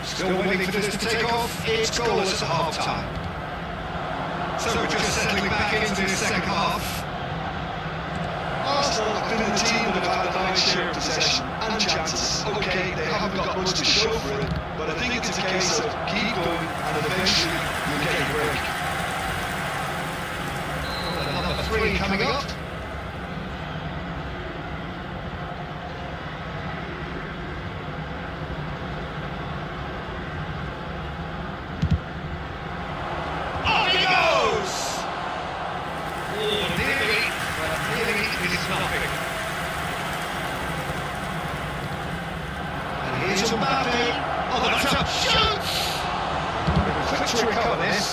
Still waiting for this to take off. It's goalless at half-time. So we're just settling back into this second half. Arsenal have been the team that have had a nice share of possession and chances. Okay, they haven't got much to show for it, but I think it's a case of keep going and eventually you'll get a break. Number 3 coming up. Off he goes! Oh, nearly, but nearly is nothing. And here's Mbappe. Oh, that's up, shoots! Quick to recover this.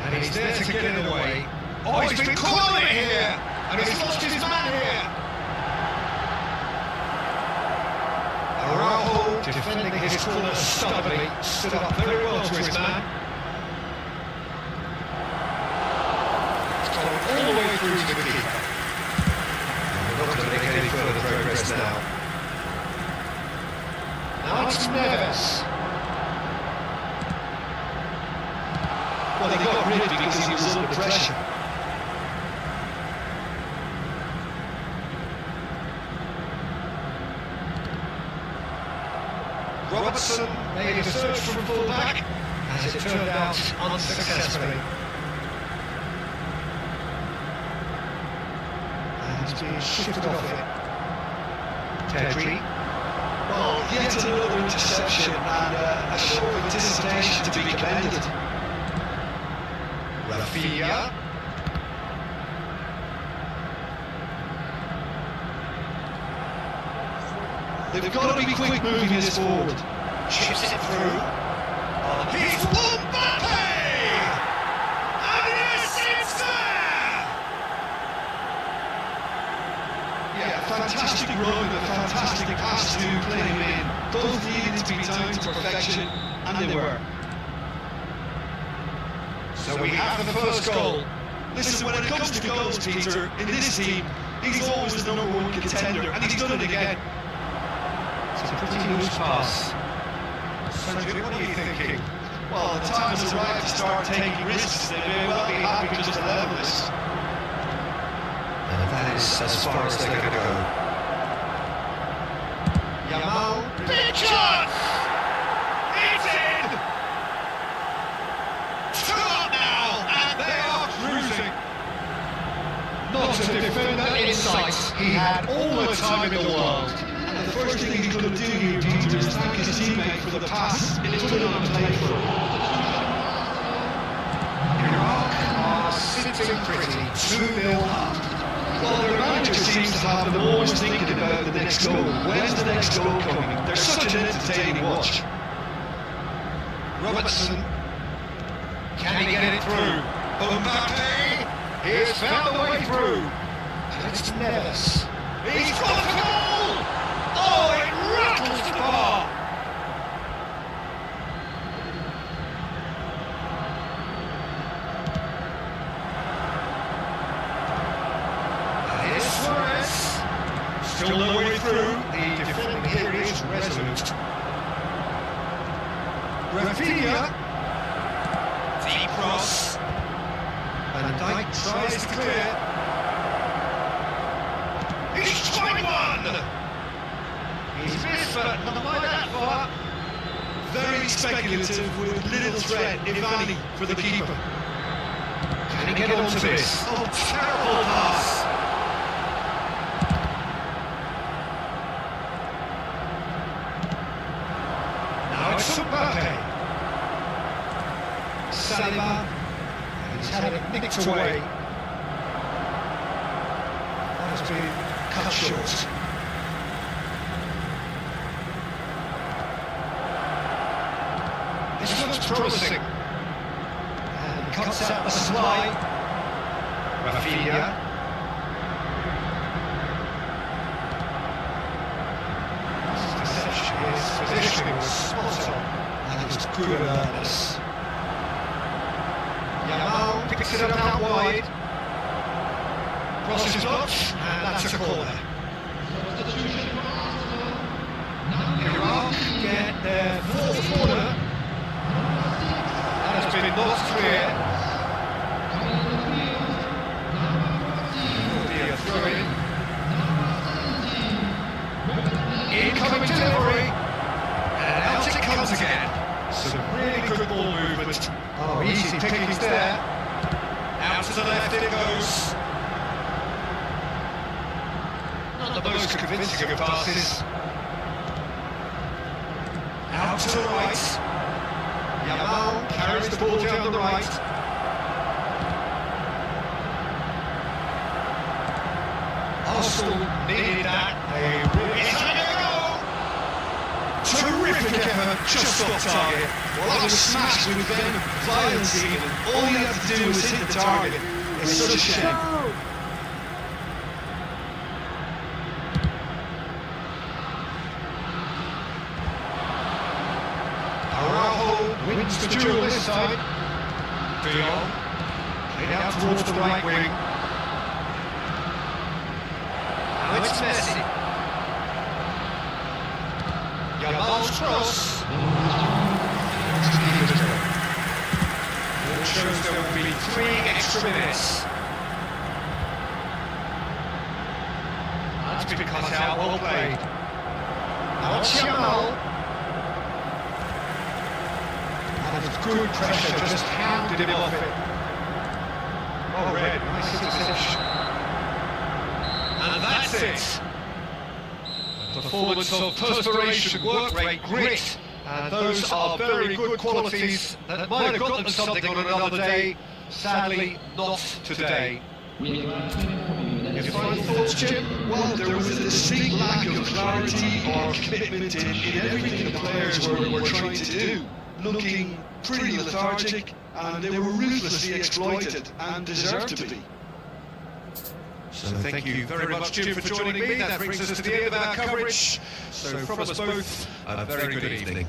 And he's there to get it away. Oh, he's been calling it here! And he's lost his man here! Araujo, defending his corner stubbornly, stood up very well to his man. It's gone all the way through to the keeper. And we're not going to make any further progress now. Now it's Neves. Well, he got rid because he was under pressure. Robertson made a search from full-back, as it turned out unsuccessfully. And he's being shifted off it. Pedri. Well, yet another interception and a show of anticipation to be commended. Rafinha. They've got to be quick moving this forward. Chips it through. He's Mbappe! And yes, it's there! Yeah, fantastic run and a fantastic pass to play him in. Both needed to be timed to perfection, and they were. So we have the first goal. Listen, when it comes to goals, Peter, in this team, he's always the #1 contender, and he's done it again. It's a pretty loose pass. So, Jim, what are you thinking? Well, the time has arrived to start taking risks. They may well be happy just to level this. And that is as far as they're going to go. Yamal. Big chance! It's in! 2 up now, and they are cruising. Not a defender in sight. He had all the time in the world. And the first thing he's going to do here, Peter, is thank his teammate for the pass. It's put it on play for him. Iraq are sitting pretty, 2-0 up. Well, their manager seems to have them always thinking about the next goal. When's the next goal coming? They're such an entertaining watch. Robertson. Can he get it through? Mbappe! He has found the way through. And it's Neves. He's got the goal! Oh, it rattles the bar! And here's Suarez. Still no way through. The defending here is resolute. Rafinha. Deep cross. Van Dijk tries to clear. He's tried one! He's missed, but not by that far. Very speculative with little threat, if any, for the keeper. Can he get onto this? Oh, terrible pass. Now it's Mbappe. Saliba. He's had it nicked away. That has been cut short. This looks promising. And he cuts out the supply. Rafinha. His positioning was spot on, and it was good alertness. Yamal picks it up out wide. Crosses up, and that's a corner. Iraq get their fourth corner. That has been knocked clear. Will be a throw-in. Incoming delivery, and out it comes again. Some really good ball movement. Oh, easy pickings there. Out to the left it goes. Not the most convincing of passes. Out to the right. Yamal carries the ball down the right. Arsenal needed that. They really... Terrific effort, just off target. Well, that was smashed with violence even. All you had to do was hit the target. It's such a shame. Araujo wins the duel this time. Dion played out towards the right wing. Now it's Messi. Yamal's cross. It shows there will be 3 extra minutes. That's been cut out, well played. Now it's Yamal. And with good pressure, just hounded him off it. Oh, red, nice interception. And that's it. Performance of perspiration, work rate, grit, and those are very good qualities that might have got them something on another day. Sadly, not today. Your final thoughts, Jim? Well, there was a distinct lack of clarity or commitment in everything the players were trying to do. Looking pretty lethargic, and they were ruthlessly exploited and deserved to be. So thank you very much, Jim, for joining me. That brings us to the end of our coverage. So from us both, a very good evening.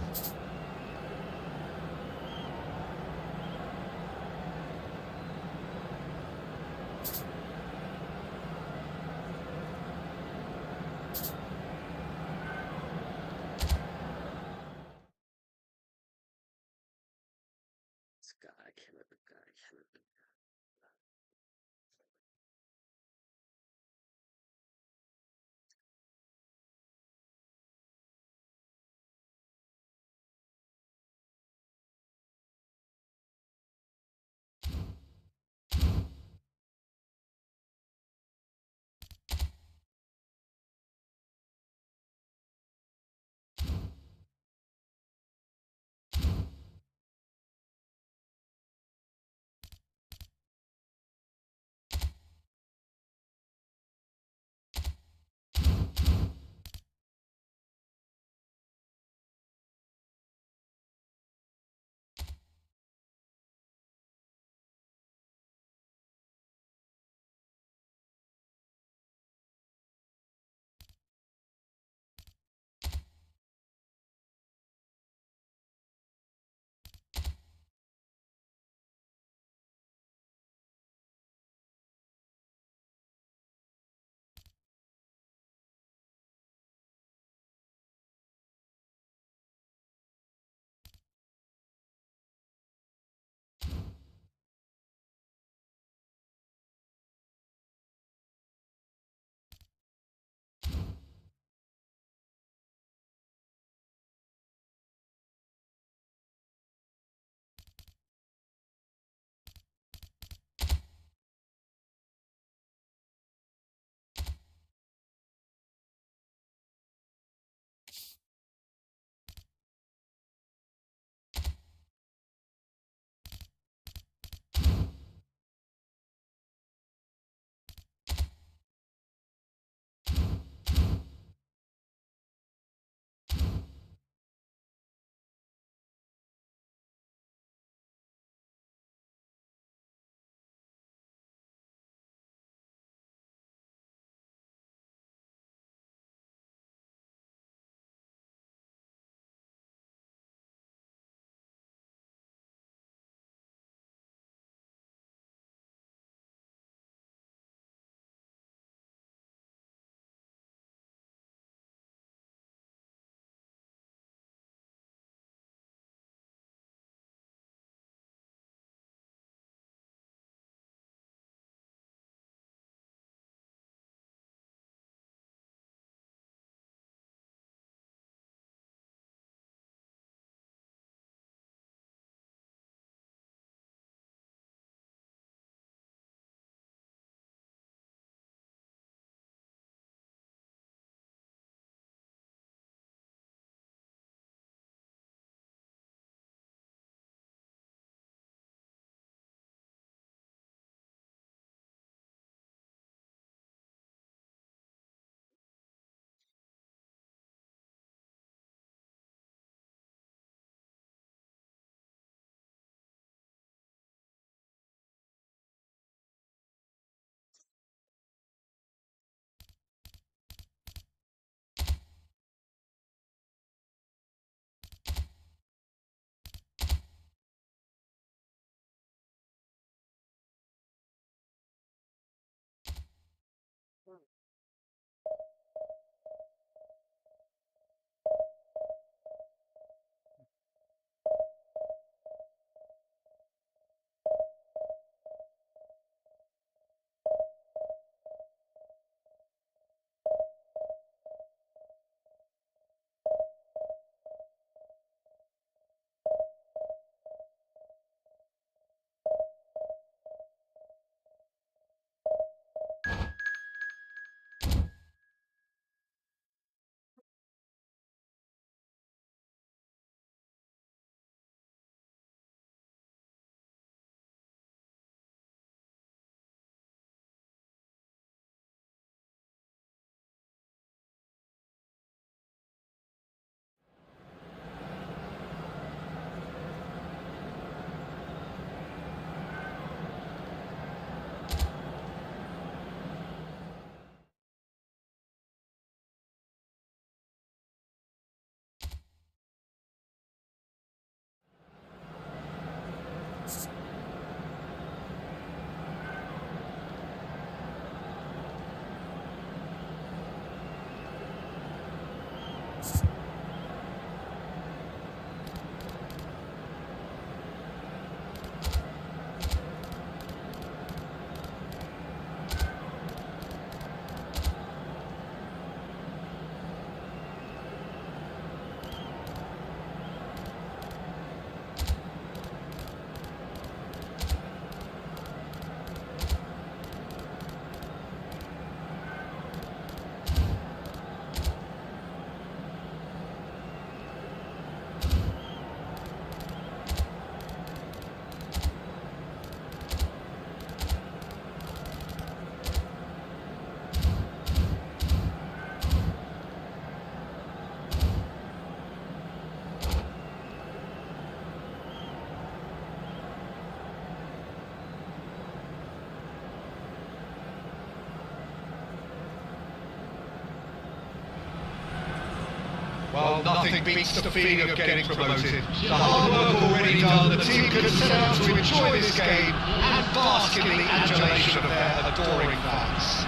Well, nothing beats the feeling of getting promoted. The hard work already done, the team can set out to enjoy this game and bask in the adulation of their adoring fans.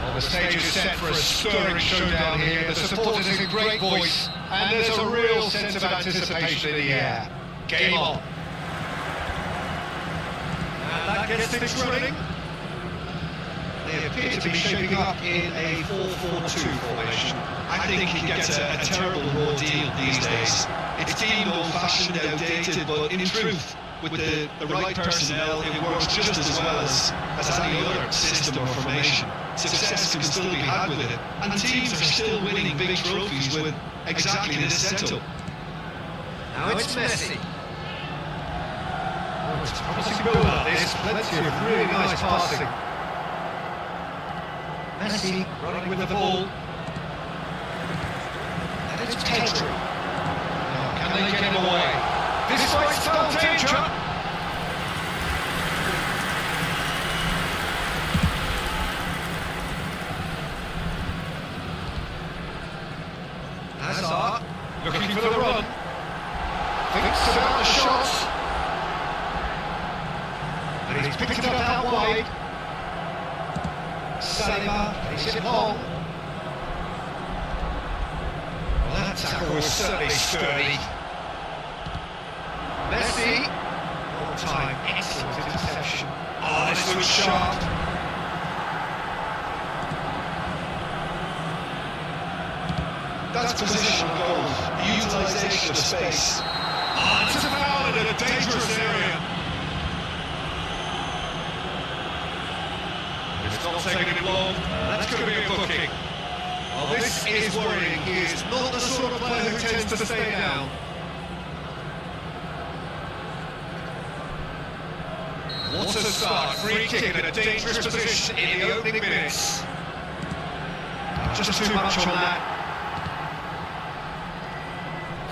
Well, the stage is set for a stirring showdown here. The supporters in great voice, and there's a real sense of anticipation in the air. Game on. And that gets things running. They appear to be shaping up in a 4-4-2 formation. I think he gets a terrible raw deal these days. It's deemed old-fashioned, outdated, but in truth, with the right personnel, it works just as well as any other system or formation. Success can still be had with it, and teams are still winning big trophies with exactly this setup. Now it's Messi. Oh, it's promising build-up. There's plenty of really nice passing. Messi running with the ball. And it's Pedro. Now, can they get him away? This fight's foul danger. Hazard looking for the run. Thinks about the shot. And he's picked it up out wide. Saliba, plays it long. Well, that tackle was certainly sturdy. Messi, all time, excellent interception. Oh, this was sharp. That's positional goal, the utilisation of space. Oh, it's a foul in a dangerous area. It's not taking him long. That's going to be a booking. Well, this is worrying. He is not the sort of player who tends to stay down. What a start. Free kick in a dangerous position in the opening minutes. Just too much on that.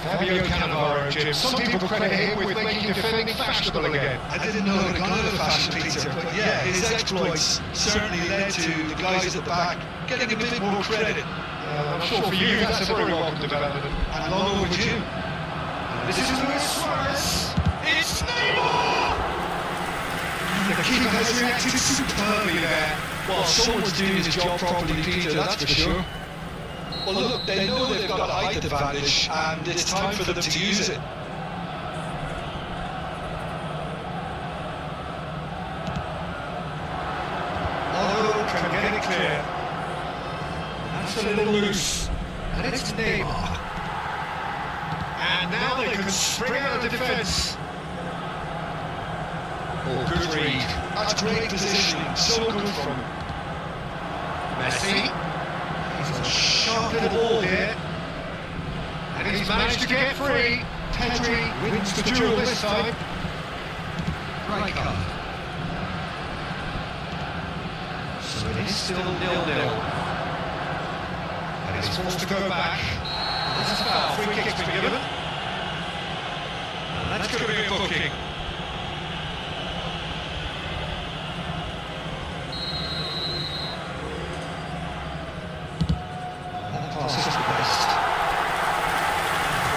Fabio Cannavaro, Jim. Some people credit him with making defending fashionable again. I didn't know it had gone out of fashion, Peter, but yeah, his exploits certainly led to the guys at the back getting a bit more credit. I'm sure for you that's a very welcome development. And long overdue. This is Luis Suarez. It's Neymar! The keeper has reacted superbly there. Well, someone's doing his job properly, Peter, that's for sure. Well, look, they know they've got a height advantage, and it's time for them to use it. Although can get it clear. That's a little loose. And it's Neymar. And now they can spring out of defence. Oh, good read. That's great positioning, so good from Messi. He's a sharp little ball here. And he's managed to get free. Pedri wins the duel this time. Right card. So it is still 0-0. And he's forced to go back. And that's a foul. Free kick's been given. And that's going to be a booking. Pass is the best.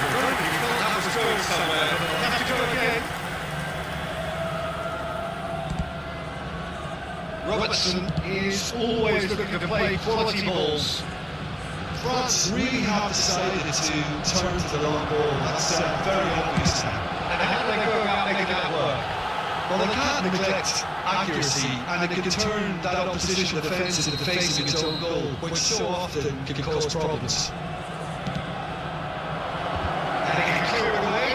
You thought that was going somewhere, but they'll have to go again. Robertson is always looking to play quality balls. France really have decided to turn to the long ball. That's very obvious now. And how do they go about making that work? Well, they can't neglect accuracy, and they can turn that opposition defence into facing its own goal, which so often can cause problems. And they can clear it away.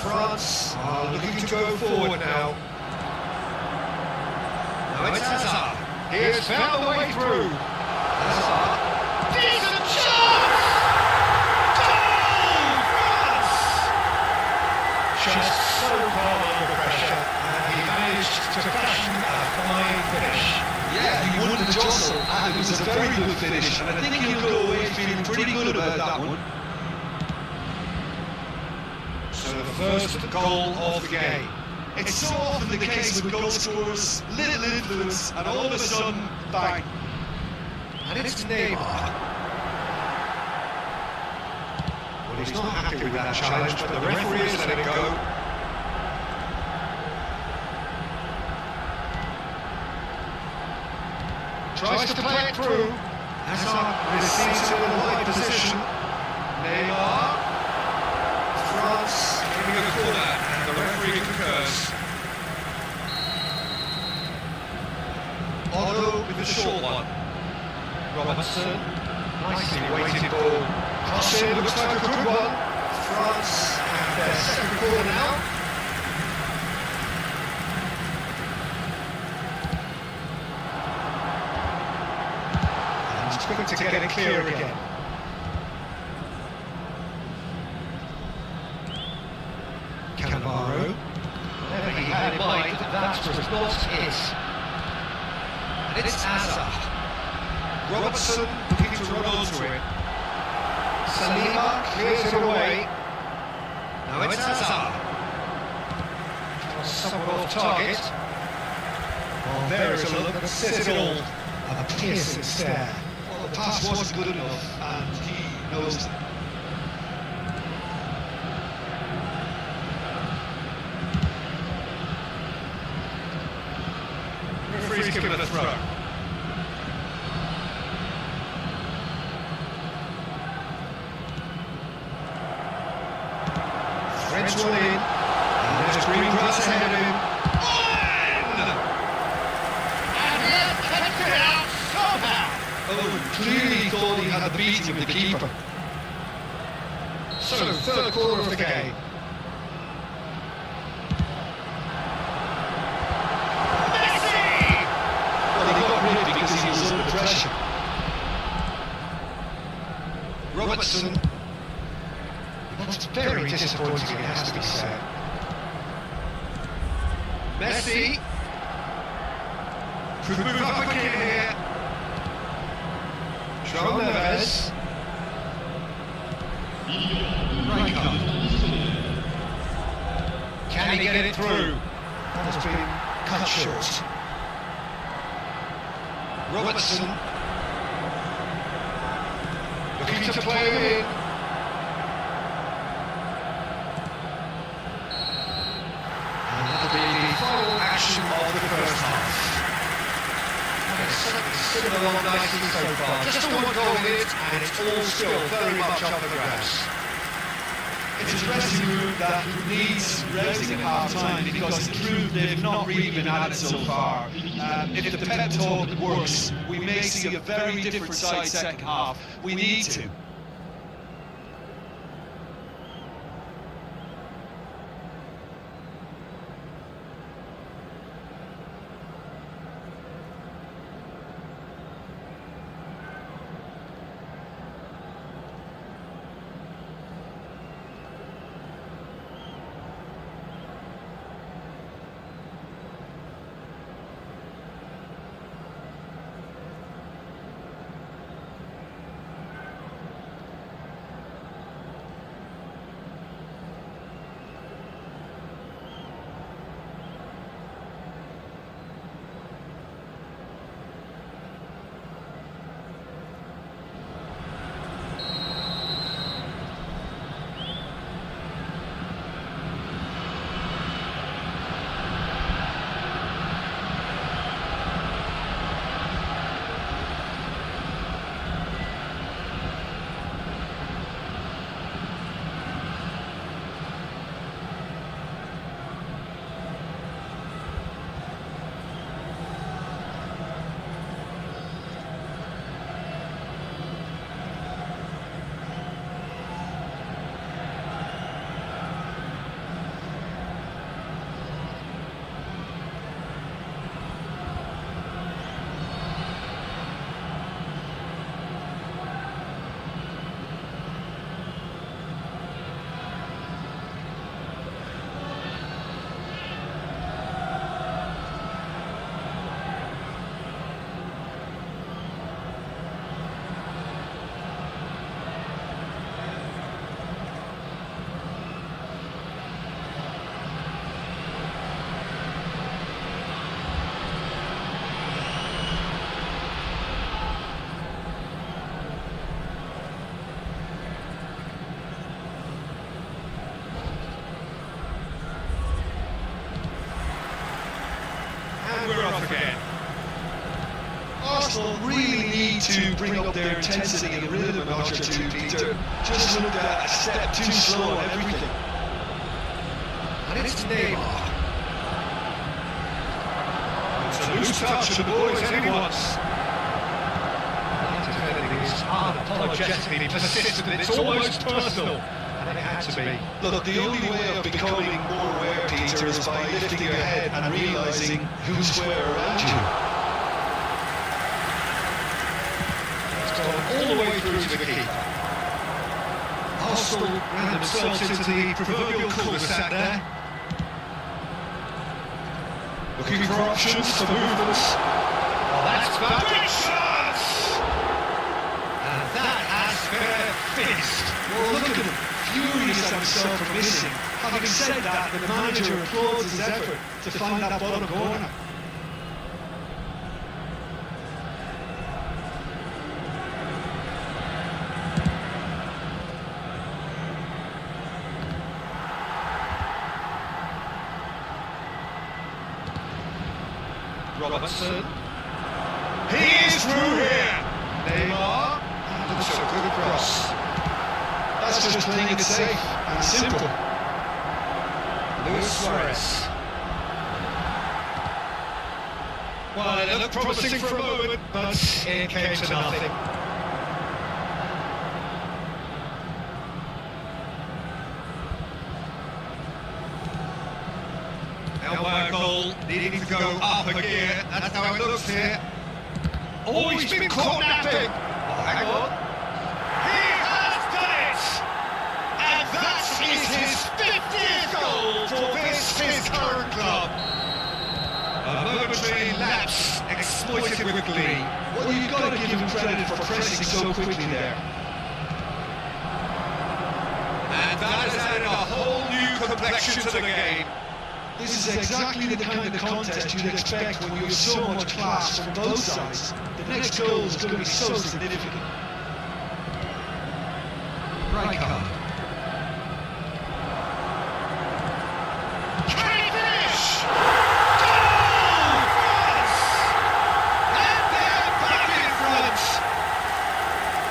France are looking to go forward now. Now it's Hazard. He has found the way through. Hazard. Decent chance! Goal! France! Just so calm under pressure, and he managed to fashion a fine finish. Yeah, he won the jostle, and it was a very good finish, and I think he'll go away feeling pretty good about that one. So the first goal of the game. It's so often the case with goal scorers, little influence, and all of a sudden, bang. And it's Neymar. Well, he's not happy with that challenge, but the referee has let it go. Tries to play it through. Hazard receives it in the right position. Neymar. France giving a corner, and the referee concurs. Otto with the short one. Robertson, nicely weighted ball. Cross in, looks like a good one. France and their second corner now. And he's quick to get it clear again. Cannavaro. Whatever he had in mind, that was not it. And it's Hazard. Robertson looking to run onto it. Saliba clears it away. Now it's Hazard. Somewhat off target. Well, there is a look that says it all. A piercing stare. Well, the pass wasn't good enough, and he knows it. Referee's given a throw. French one in, and there's green grass ahead of him. And he kept it out somehow. Oh, clearly thought he had the beating of the keeper. So, third quarter of the game. Messi! Well, he got rid because he was under pressure. Robertson. That's very disappointing, it has to be said. Messi. Could move up again here. João Neves. Rijkaard. Can he get it through? That has been cut short. Robertson. Looking to play him in. And that'll be the final action of the first half. It's similar on nicely so far. Just a one goal in it, and it's all still very much up for grabs. It's a dressing room that needs raising at half-time because it's true they've not really been at it so far. If the pep talk works, we may see a very different side second half. We need to. And we're off again. Arsenal really need to bring up their intensity and rhythm a notch or two, Peter. Just looked at a step too slow on everything. And it's Neymar. It's a loose touch and the ball is anyone's. That defending is unapologetically persistent. It's almost personal. And it had to be. Look, the only way of becoming more aware, Peter, is by lifting your head and realising who's where around you. It's gone all the way through to the keeper. Arsenal ran themselves into the proverbial cul-de-sac there. Looking for options, for movements. Oh, that's bad. Good chance! And that has fair fist. Well, look at him, furious at himself for missing. Having said that, the manager applauds his effort to find that bottom corner. Robertson. He is through here. Neymar. And it's a good cross. That's just playing it safe and simple. Luis Suarez. Well, it looked promising for a moment, but it came to nothing. Elbow goal, needing to go up a gear. That's how it looks here. Oh, he's been caught napping. Oh, hang on. He has done it! And that is his 50th goal for his current club. A momentary lapse exploited with glee. Well, you've got to give him credit for pressing so quickly there. And that has added a whole new complexion to the game. This is exactly the kind of contest you'd expect when you have so much class from both sides. The next goal is going to be so significant. Right card. Can he finish? Goal! France! And they're back in front!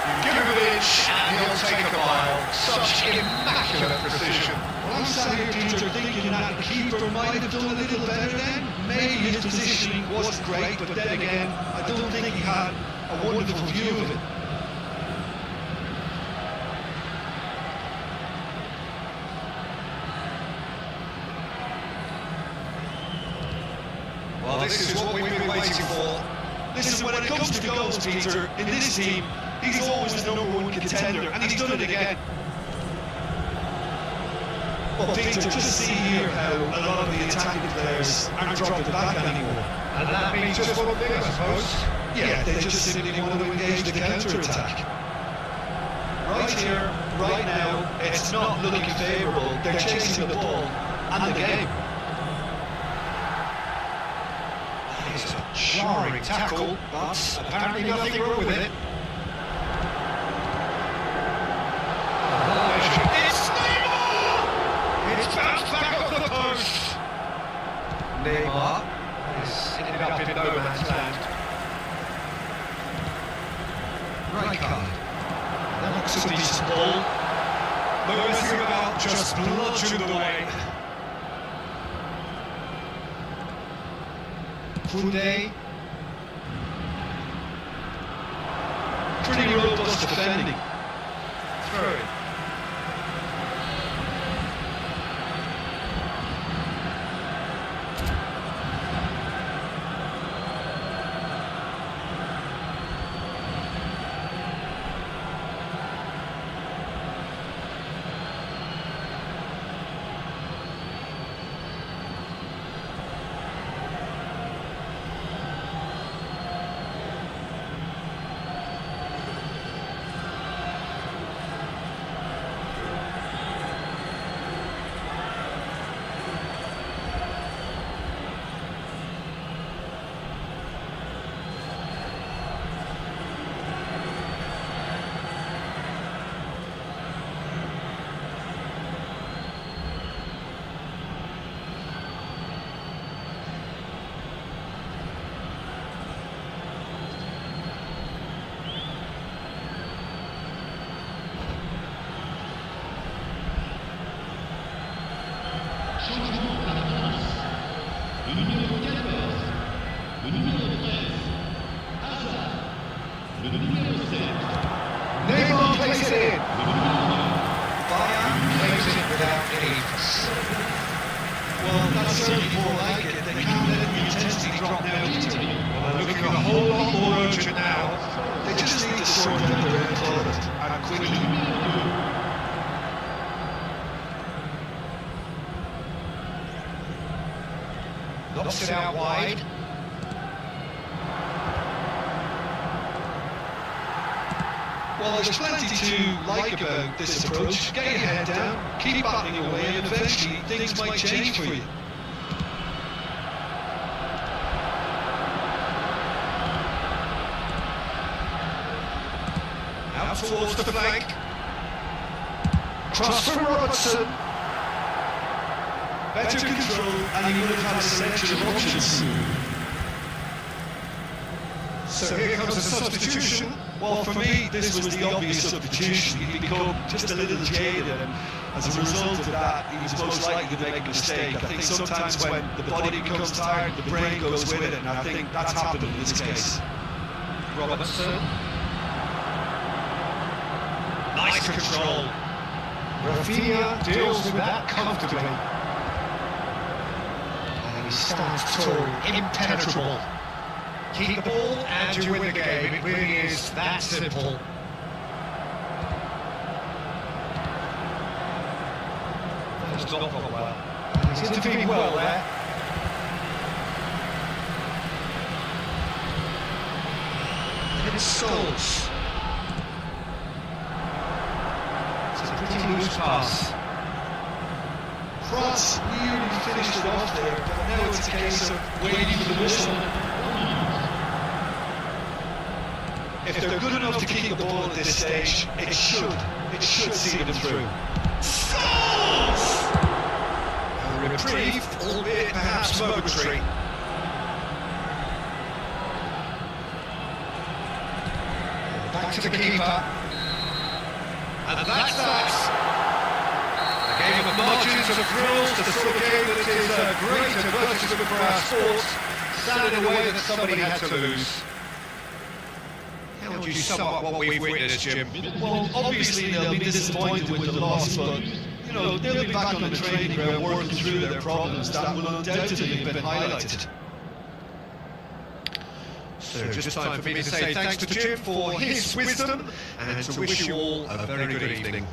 You give him an inch and he'll take a mile. Such immaculate precision. Well, I'm sat here, Peter, thinking that the keeper might have done a little better then. Maybe his positioning wasn't great, but then again, I don't think he had a wonderful view of it. Well, this is what we've been waiting for. Listen, when it comes to goals, Peter, in this team, he's always the #1 contender, and he's done it again. Well, Peter, just see here how a lot of the attacking players aren't dropping back anymore. And that means just one thing, I suppose. Yeah, they just simply want to engage the counter-attack. Right here, right now, it's not looking favourable. They're chasing the ball and the game. It's a jarring tackle, but apparently nothing wrong with it. It's Neymar! It's bounced back off the post. Neymar is ended up in no man's land. Right card. That looks a decent ball. No messing about, just bludgeoned away. Funde. Pretty robust defending. Throw it. Neymar plays it in. Bayern plays it without any fuss. Well, that's certainly more like it. They can't let the intensity drop now, Peter. Well, they're looking a whole lot more urgent now. They just need to sort out their end product, and quickly. Knocks it out wide. Well, there's plenty to like about this approach. Get your head down, keep battling away, and eventually things might change for you. Out towards the flank. Cross from Robertson. Better control, and he would have had a selection of options. So here comes the substitution. Well, for me, this was the obvious substitution. He'd become just a little jaded, and as a result of that, he was most likely to make a mistake. I think sometimes when the body becomes tired, the brain goes with it, and I think that's happened in this case. Robertson. Nice control. Rafinha deals with that comfortably. And he stands tall, impenetrable. Keep the ball and you win the game. It really is that simple. That's not gone well. He's intervened well there. And it's Scholes. It's a pretty loose pass. France nearly finished it off there, but now it's a case of waiting for the whistle. If they're good enough to keep the ball at this stage, it should see them through. Scholes! A reprieve, albeit perhaps momentary. Back to the keeper. And that's that. A game of margins of thrills, the sort of game that is a great advertisement for our sport, standing in a way that somebody had to lose. How would you sum up what we've witnessed, Jim? Well, obviously they'll be disappointed with the loss, but you know they'll be back on the training ground working through their problems that will undoubtedly have been highlighted. So just time for me to say thanks to Jim for his wisdom and to wish you all a very good evening.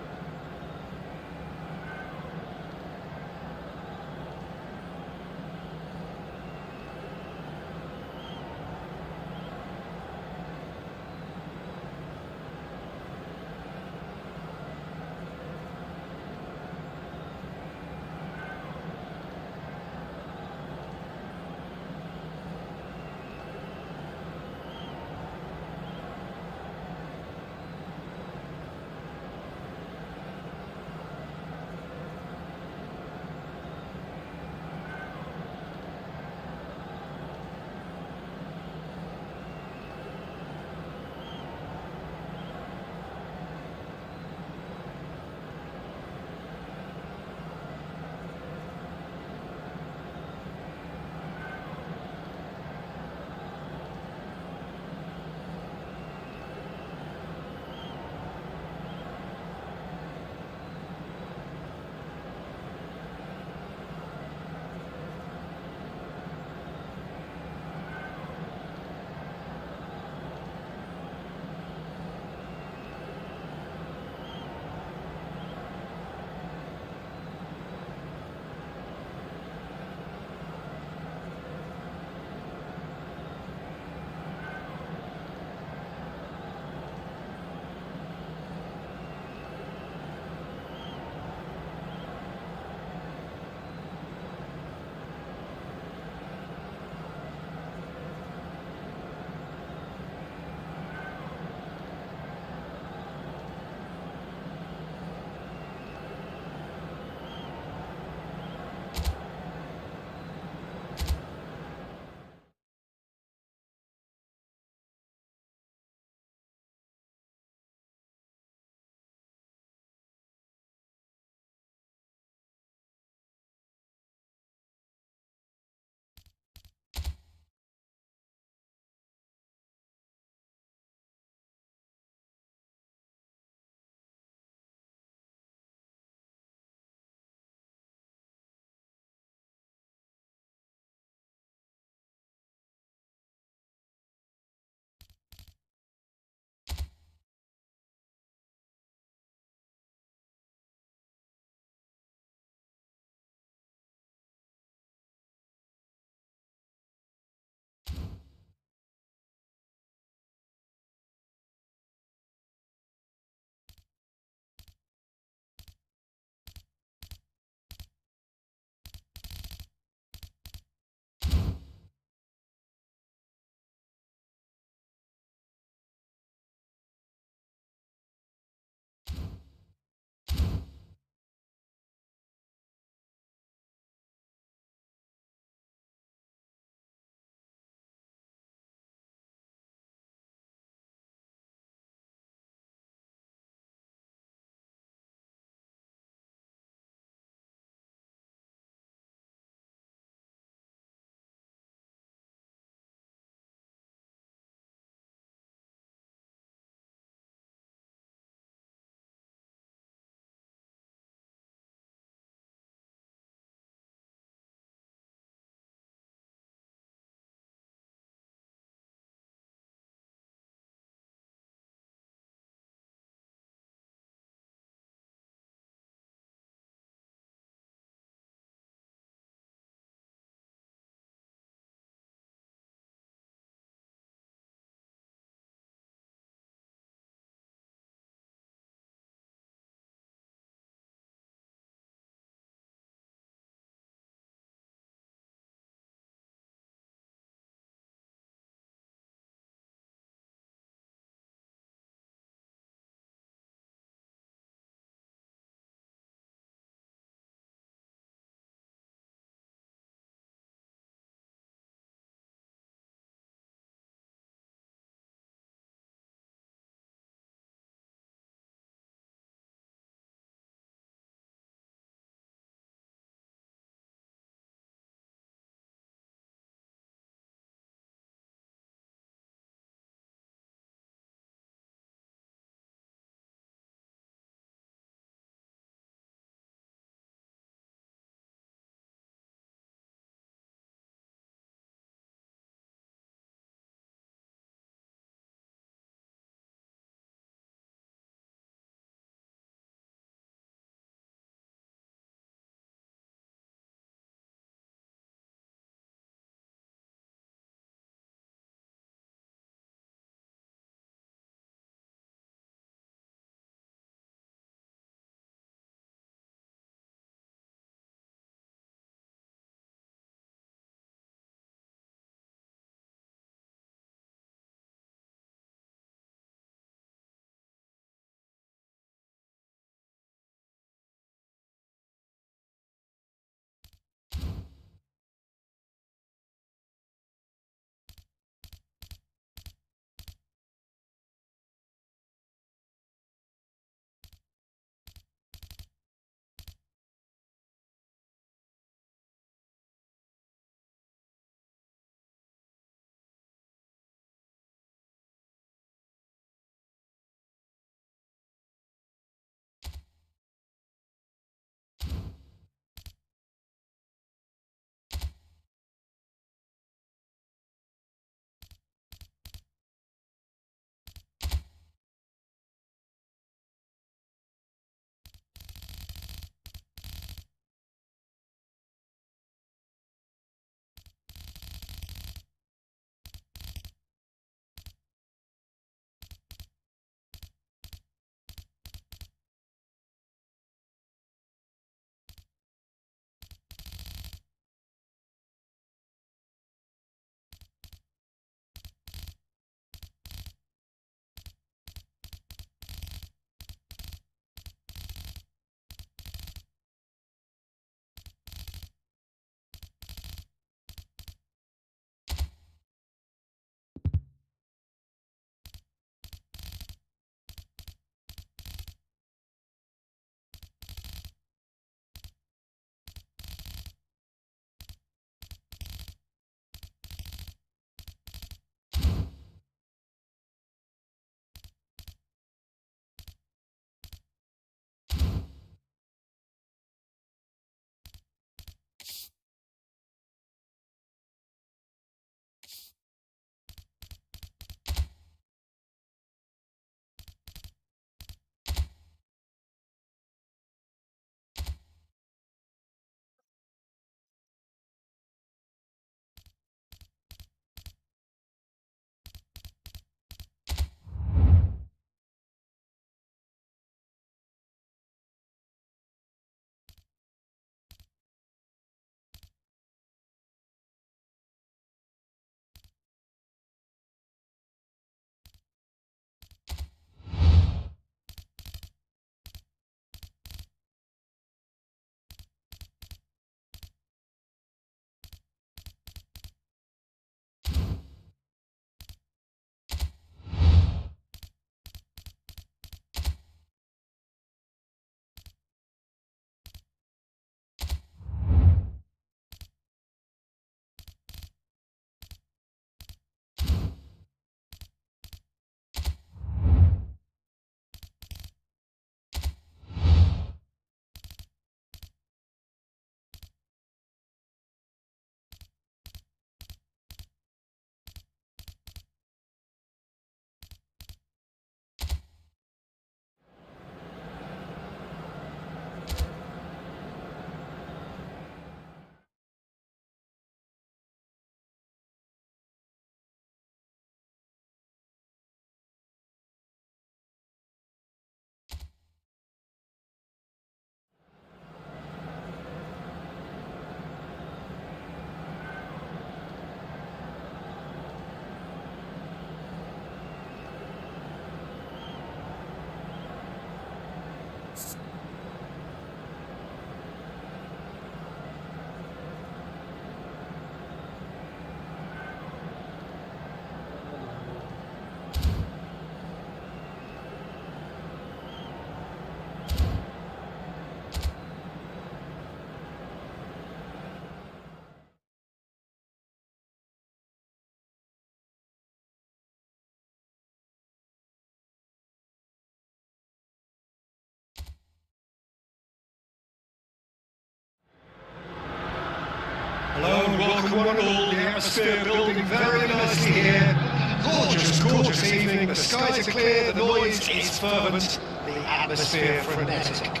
and 1-1, the atmosphere building very nicely here. Gorgeous, gorgeous evening, the skies are clear, the noise is fervent, the atmosphere frenetic.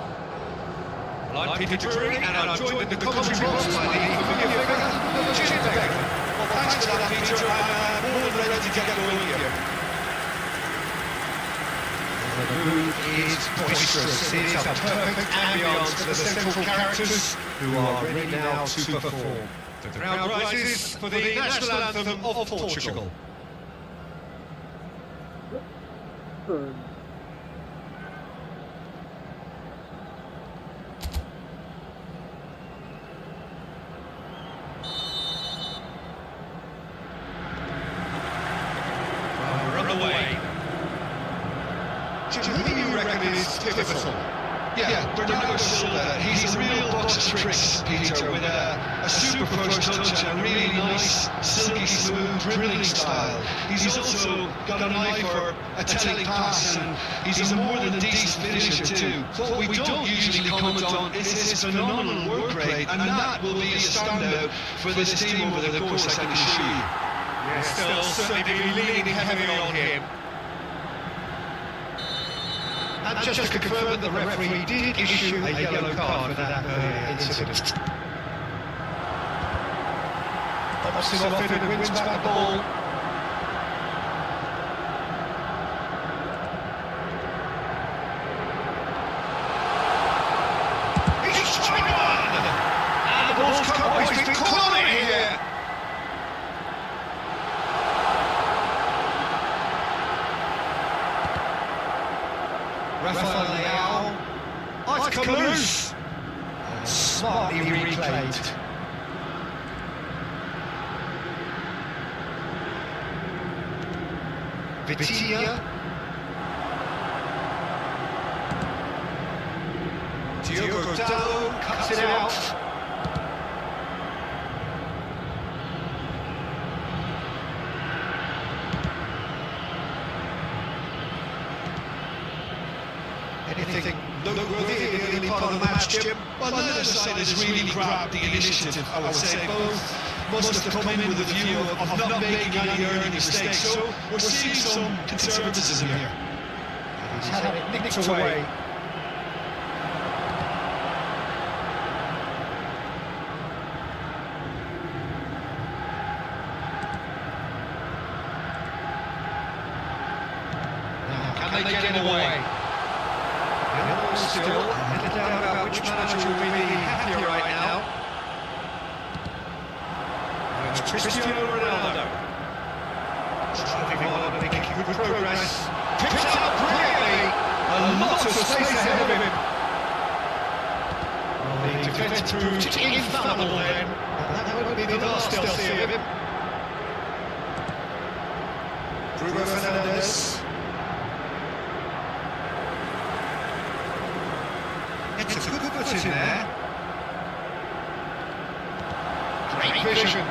Well, I'm Peter Drury, and I'm joined in the commentary box by the familiar figure of Jim Beck. Well, thanks for that, Peter. I'm more than ready to get going here. The mood is boisterous, it is a perfect ambience for the central characters who are ready now to perform. The crowd rises for the national anthem of Portugal. Run away. Who do you reckon is pivotal? Yeah, Bernardo Silva, he's a real box of tricks, Peter, with a super first touch and a really nice, silky smooth dribbling style. He's also got an eye for a telling pass, and he's a more than decent finisher too. What we don't usually comment on is his phenomenal work rate, and that will be a standout for this team over the course, I can assure you. Yes, they'll certainly be leaning heavily on him. And just to confirm that the referee did issue a yellow card for that earlier incident. Bobs it off in and wins back the ball. He's tried one! And the ball's come on, he's been caught on it here! Rafael Leao, it's come loose, and smartly replayed. Vitinha, Diogo Dalot cuts it out. Anything noteworthy in the early part of the match, Jim? Well, neither side has really grabbed the initiative, I would say. Both must have come in with a view of not making any early mistakes, so we're seeing some conservatism here. He's had it nicked away. Now, can they get him away? Still, a little doubt about which manager will be happier right now. It's Cristiano Ronaldo. Driving on and making good progress. Picked up brilliantly. A lot of space ahead of him. Well, the defence proved infallible then. That won't be the last they'll see of him. Bruno Fernandes. It's a good foot in there. Great vision.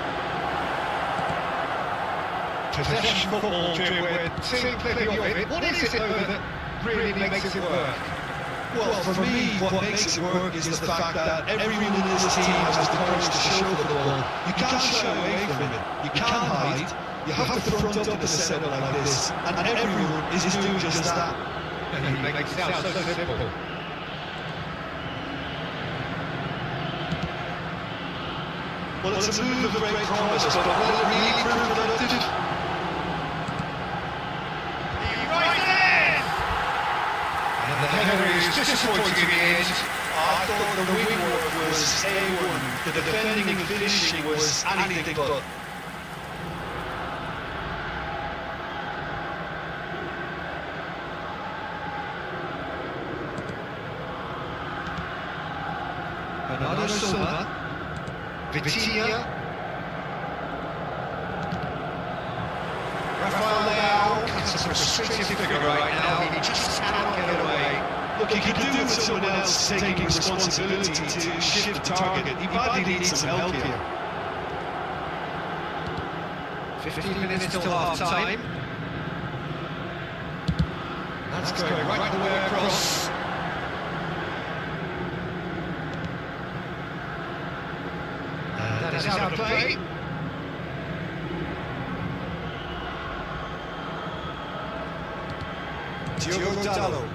Possession football, Jim, we're seeing plenty of it. What is it, though, that really makes it work? Well, for me, what makes it work is the fact that everyone in this team has the courage to show for the ball. You can't shy away from it. You can't hide. You have to front up in a setup like this. And everyone is doing just that. It makes it sound so simple. Well, it's a move of great promise, but will it really prove productive? Right there! And the header is disappointing in the end. I thought the wing work was A1. The defending and finishing was anything but. Bernardo Silva. Vitinha, Rafael Leao cuts a frustrating figure right now, he just cannot get away. Look, he could do with someone else taking responsibility to shift the target. He badly needs some help here. 15 minutes till half time. That's going right the way across. That is out of play. Diogo Dalot.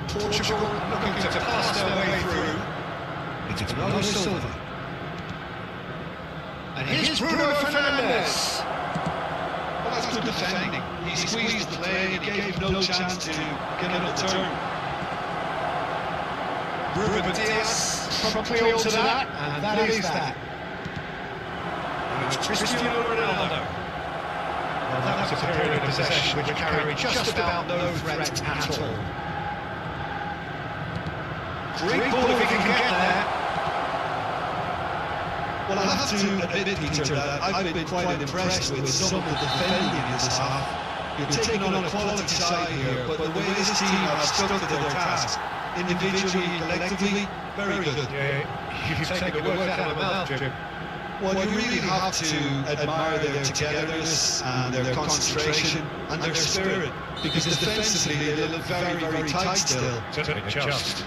Portugal looking to pass their way through. It's Bernardo Silva. And here's Bruno Fernandes. Well, that's good defending. He squeezed the play and he gave no chance to get on the turn. Ruben Dias promptly onto that, and that is that. And it's Cristiano Ronaldo. Well, that was a period of possession which carried just about no threat at all. Great ball if he can get there. Well, I have to admit, Peter, that I've been quite impressed with some of the defending in this half. You're taking on a quality side here, but the way this team have stuck to their task, individually, collectively, very good. Yeah, you've taken the words out of my mouth, Jim. Well, you really have to admire their togetherness and their concentration and their spirit, because defensively they look very, very tight still. Certainly just.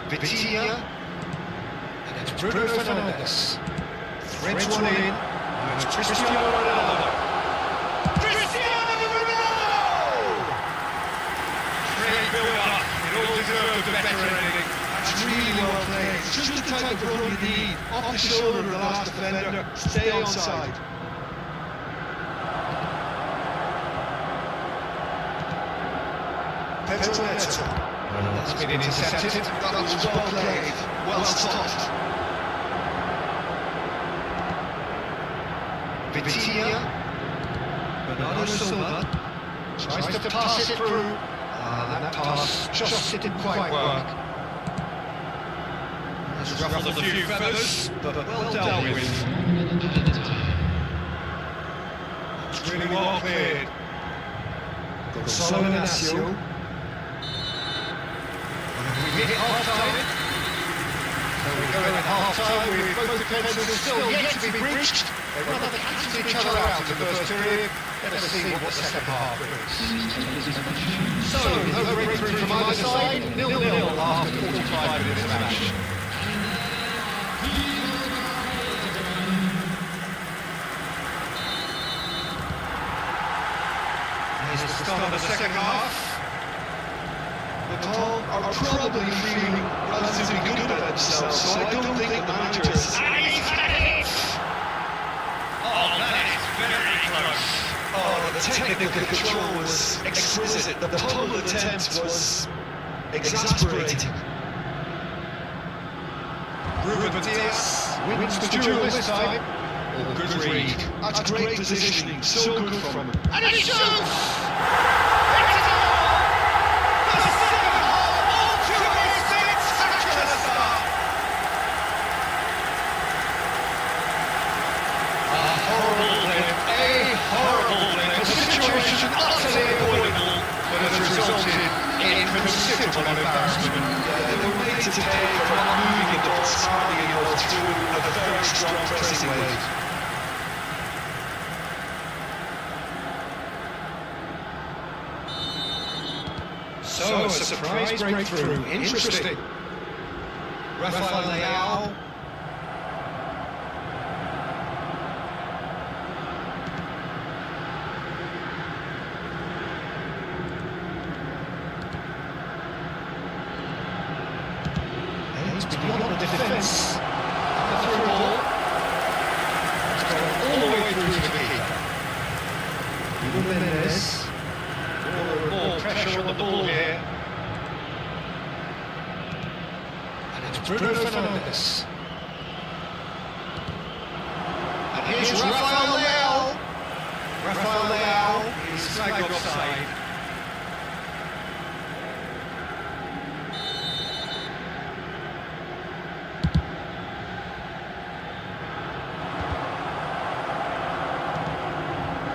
Vitinha. And it's Bruno Fernandes. Threads one in. And it's Cristiano Ronaldo. Cristiano Ronaldo! Great build-up. It all deserved a better ending. That's really well played. It's just the type of run you need. Off the shoulder of the last defender. Stay onside. Pedro Neto. That's been intercepted. That was well played. Well stopped. Vitinha. Bernardo Silva tries to pass it through. That pass just didn't quite work. Has ruffled a few feathers, but well dealt with. It's really well cleared. Gonzalo Inacio. We hit half-time. So we go at half-time with both defenders still yet to be breached. They rather cancelled each other out in the first period. Let us see what the second half brings. So, no breakthrough from either side. 0-0 after 45 minutes of action. Here's the start of the second half. The Tall are probably feeling relatively good about themselves, so I don't think the manager is... And he's had it! Oh, that is very close. Oh, the technical control was exquisite. The pummel attempt was exasperating. Ruben Dias wins the duel this time. Oh, good read. That's great positioning, so good from him. And he shoots! It's a goal! The second half, all to a spectacular start! A horrible blip, a situation utterly avoidable, but has resulted in considerable embarrassment. They were made to pay for not moving the ball smartly enough through a very strong pressing wave. So, a surprise breakthrough. Interesting. Rafael Leao. And it's beyond the defence. The through ball. It's gone all the way through to the keeper. Nuno Mendes. More pressure on the ball here. And it's Bruno Fernandes. And here's Rafael Leao. Rafael Leao is flagged offside.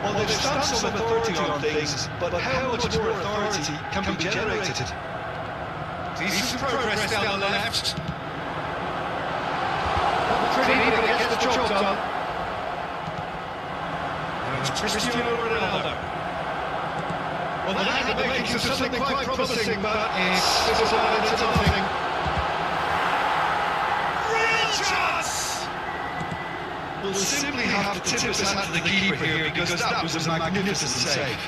Well, they've stamped some authority on things, but how much more authority can be generated? Decent progress down the left. Not pretty, but it gets the job done. And it's Cristiano Ronaldo. Well, that had the makings of something quite promising, but it's fizzled into nothing. Real chance! We'll simply have to tip his hat to the keeper here, because that was a magnificent save.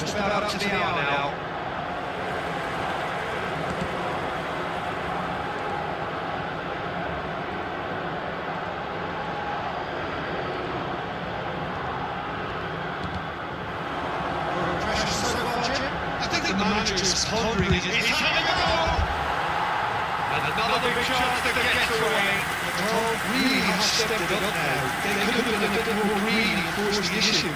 Just about up to the hour now. I think the manager is pondering it. He's having a go! And another big chance to get away. The Town really have stepped it up now. They could have been a bit more greedy and forced the issue.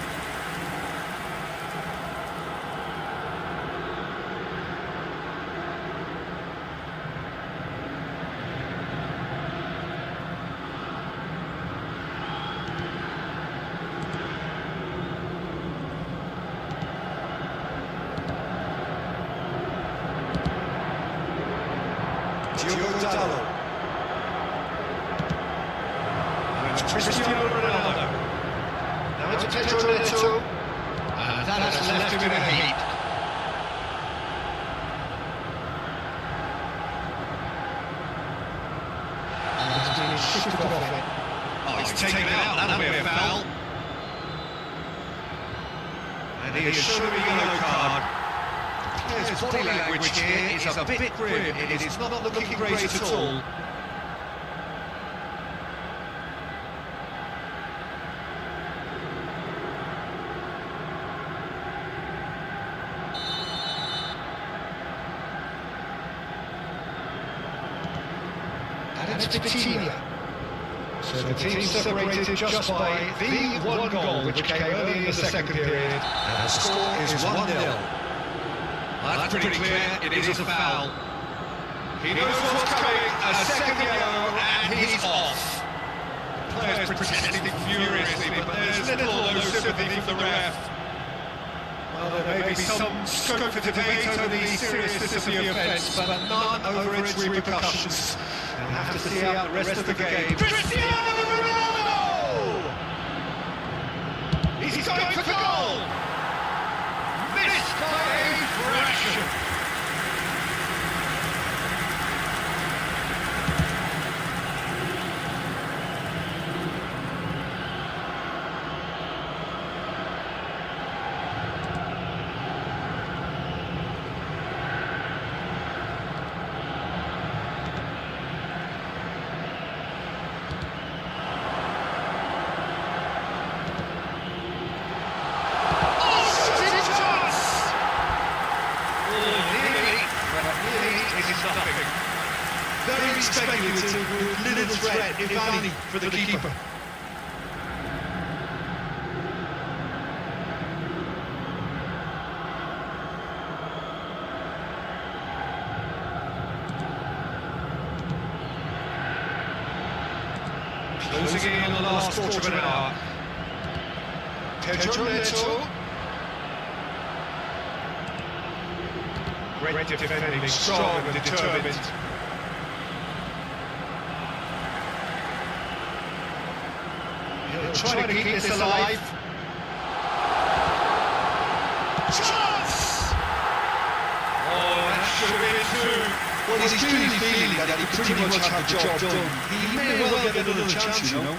Cristiano Ronaldo. Now it's Pedro, and that has left him in a heap. And he's been shifted off it. Oh, he's taken it out. That'll be a foul. And he is shown a yellow card. His body language here is a bit grim. It is not looking great at all. And it's Vitinha. So the team separated just by the one goal which came early in the second period, and the score is 1-0. That's pretty clear, it is a foul. He knows what's coming, a second yellow, and he's off. The players protesting furiously, but there's little or no sympathy from the ref. Well, there may be some scope for debate over the seriousness of the offence, but none over its repercussions. They'll have to see out the rest of the game. Cristiano Ronaldo! He's going for goal! Missed by a fraction. Very speculative with little threat, if any, for the keeper. Closing in on the last quarter of an hour. Pedro. Great defending, strong and determined. He'll try to keep this alive. Chance! Oh, that should have been two. Well, he's clearly feeling that he pretty much had the job done. He may well get another chance, you know.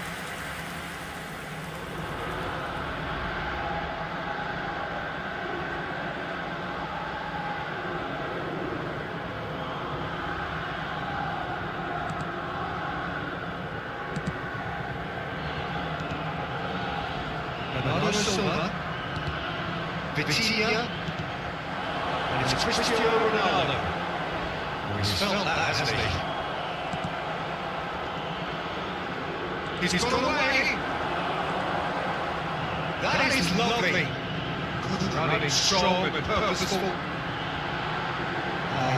Bernardo Silva, Vitinha, and it's Cristiano Ronaldo. He's felt that, hasn't he? He's gone away. That is lovely. Good running, strong and purposeful.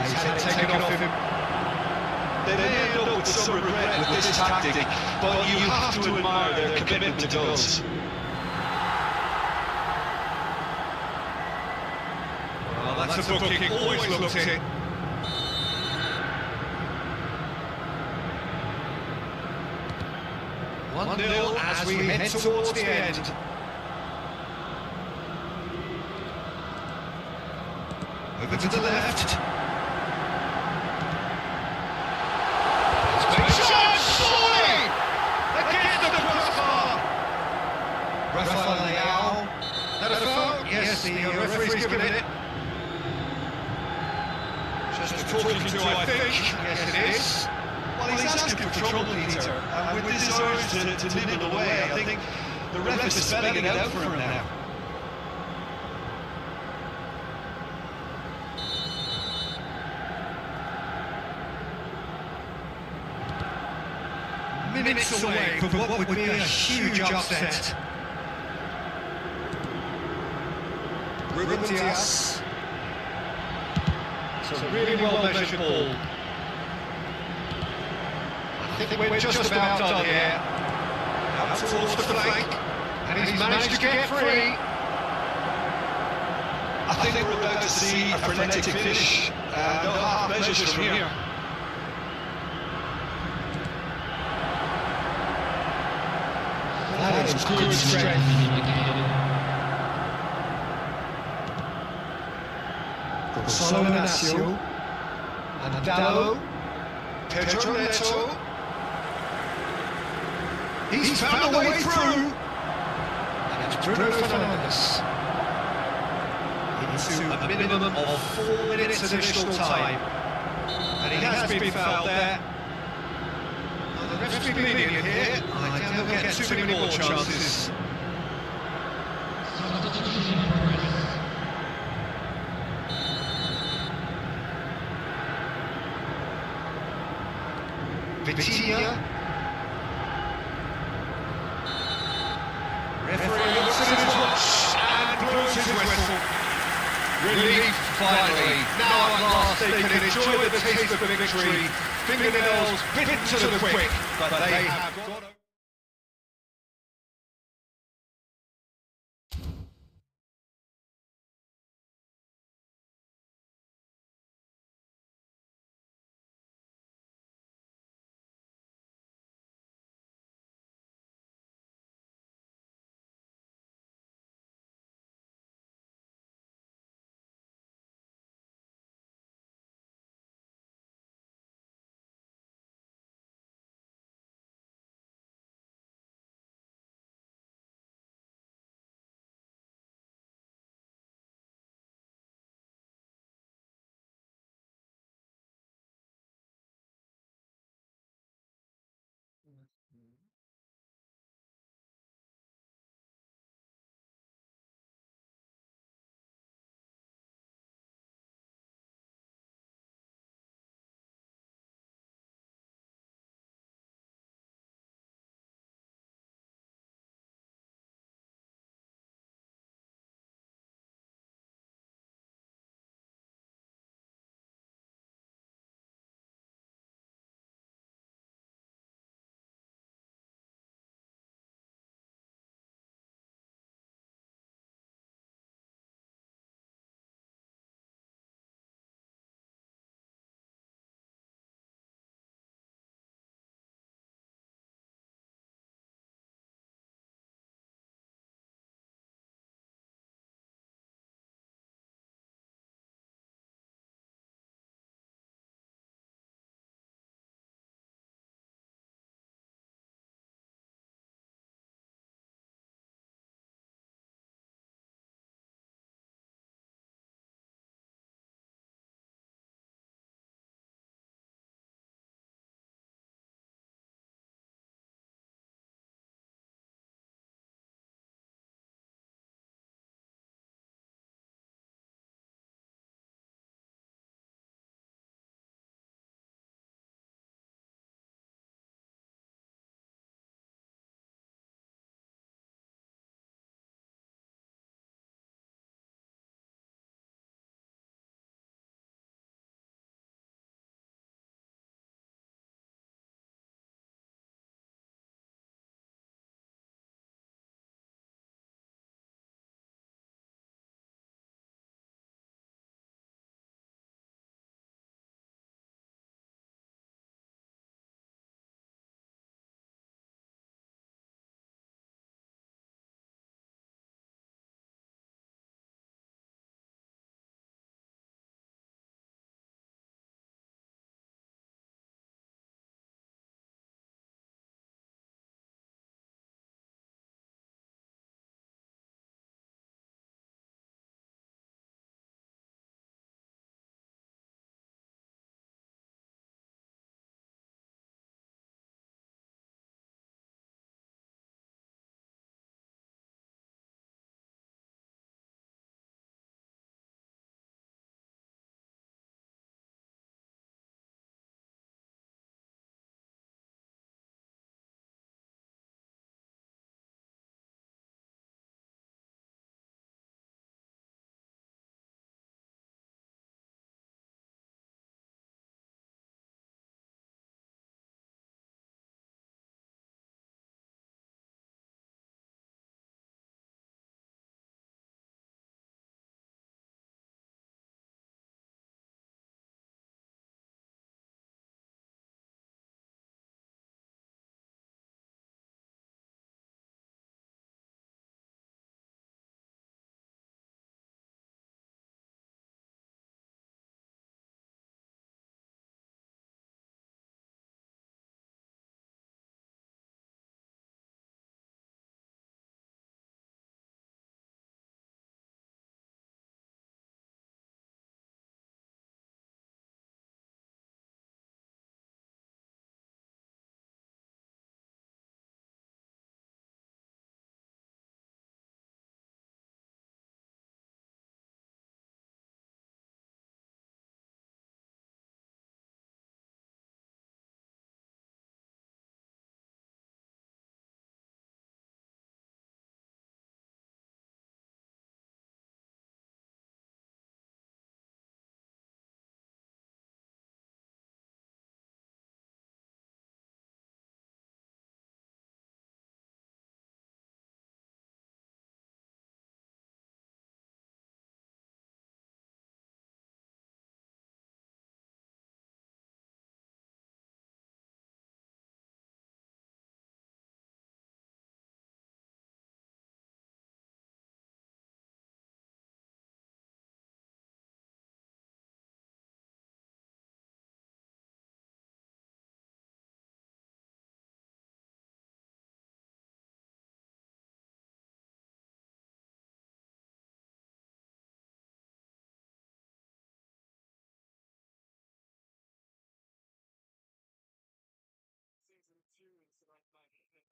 He's had it taken off him. They may end up with some regret with this tactic, but you have to admire their commitment to goals. Well, that's a booking, always looked it. One nil as we head towards the end. Over to the left. Against the crossbar. Rafael Leao. That a foul? Yes, the referee's given it. Just talking to, I think. Yes, it is. Well, he's asking for trouble, Peter, and with this urge to nibble away, I think the ref is spelling it out for him now. Minutes away from what would be a huge upset. Ruben Diaz. It's a really well measured ball. I think we're just about done here. Out towards the flank, and he's managed to get free. I think we're about to see a frenetic finish, no half measures from here. That is good strength. Gonzalo Inacio and Dallo, Pedro Neto. He's found a way through. And it's Bruno Fernandes. Into a minimum of 4 minutes additional time. And he has been fouled there. The ref's been lenient here. I doubt he'll get too many more chances. Vitinha. Referee looks at his watch and blows his whistle. Relief finally. Now at last they can enjoy the taste of victory. Fingernails bitten to the quick, but they have got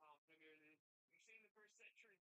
my Premier League. We've seen the first century.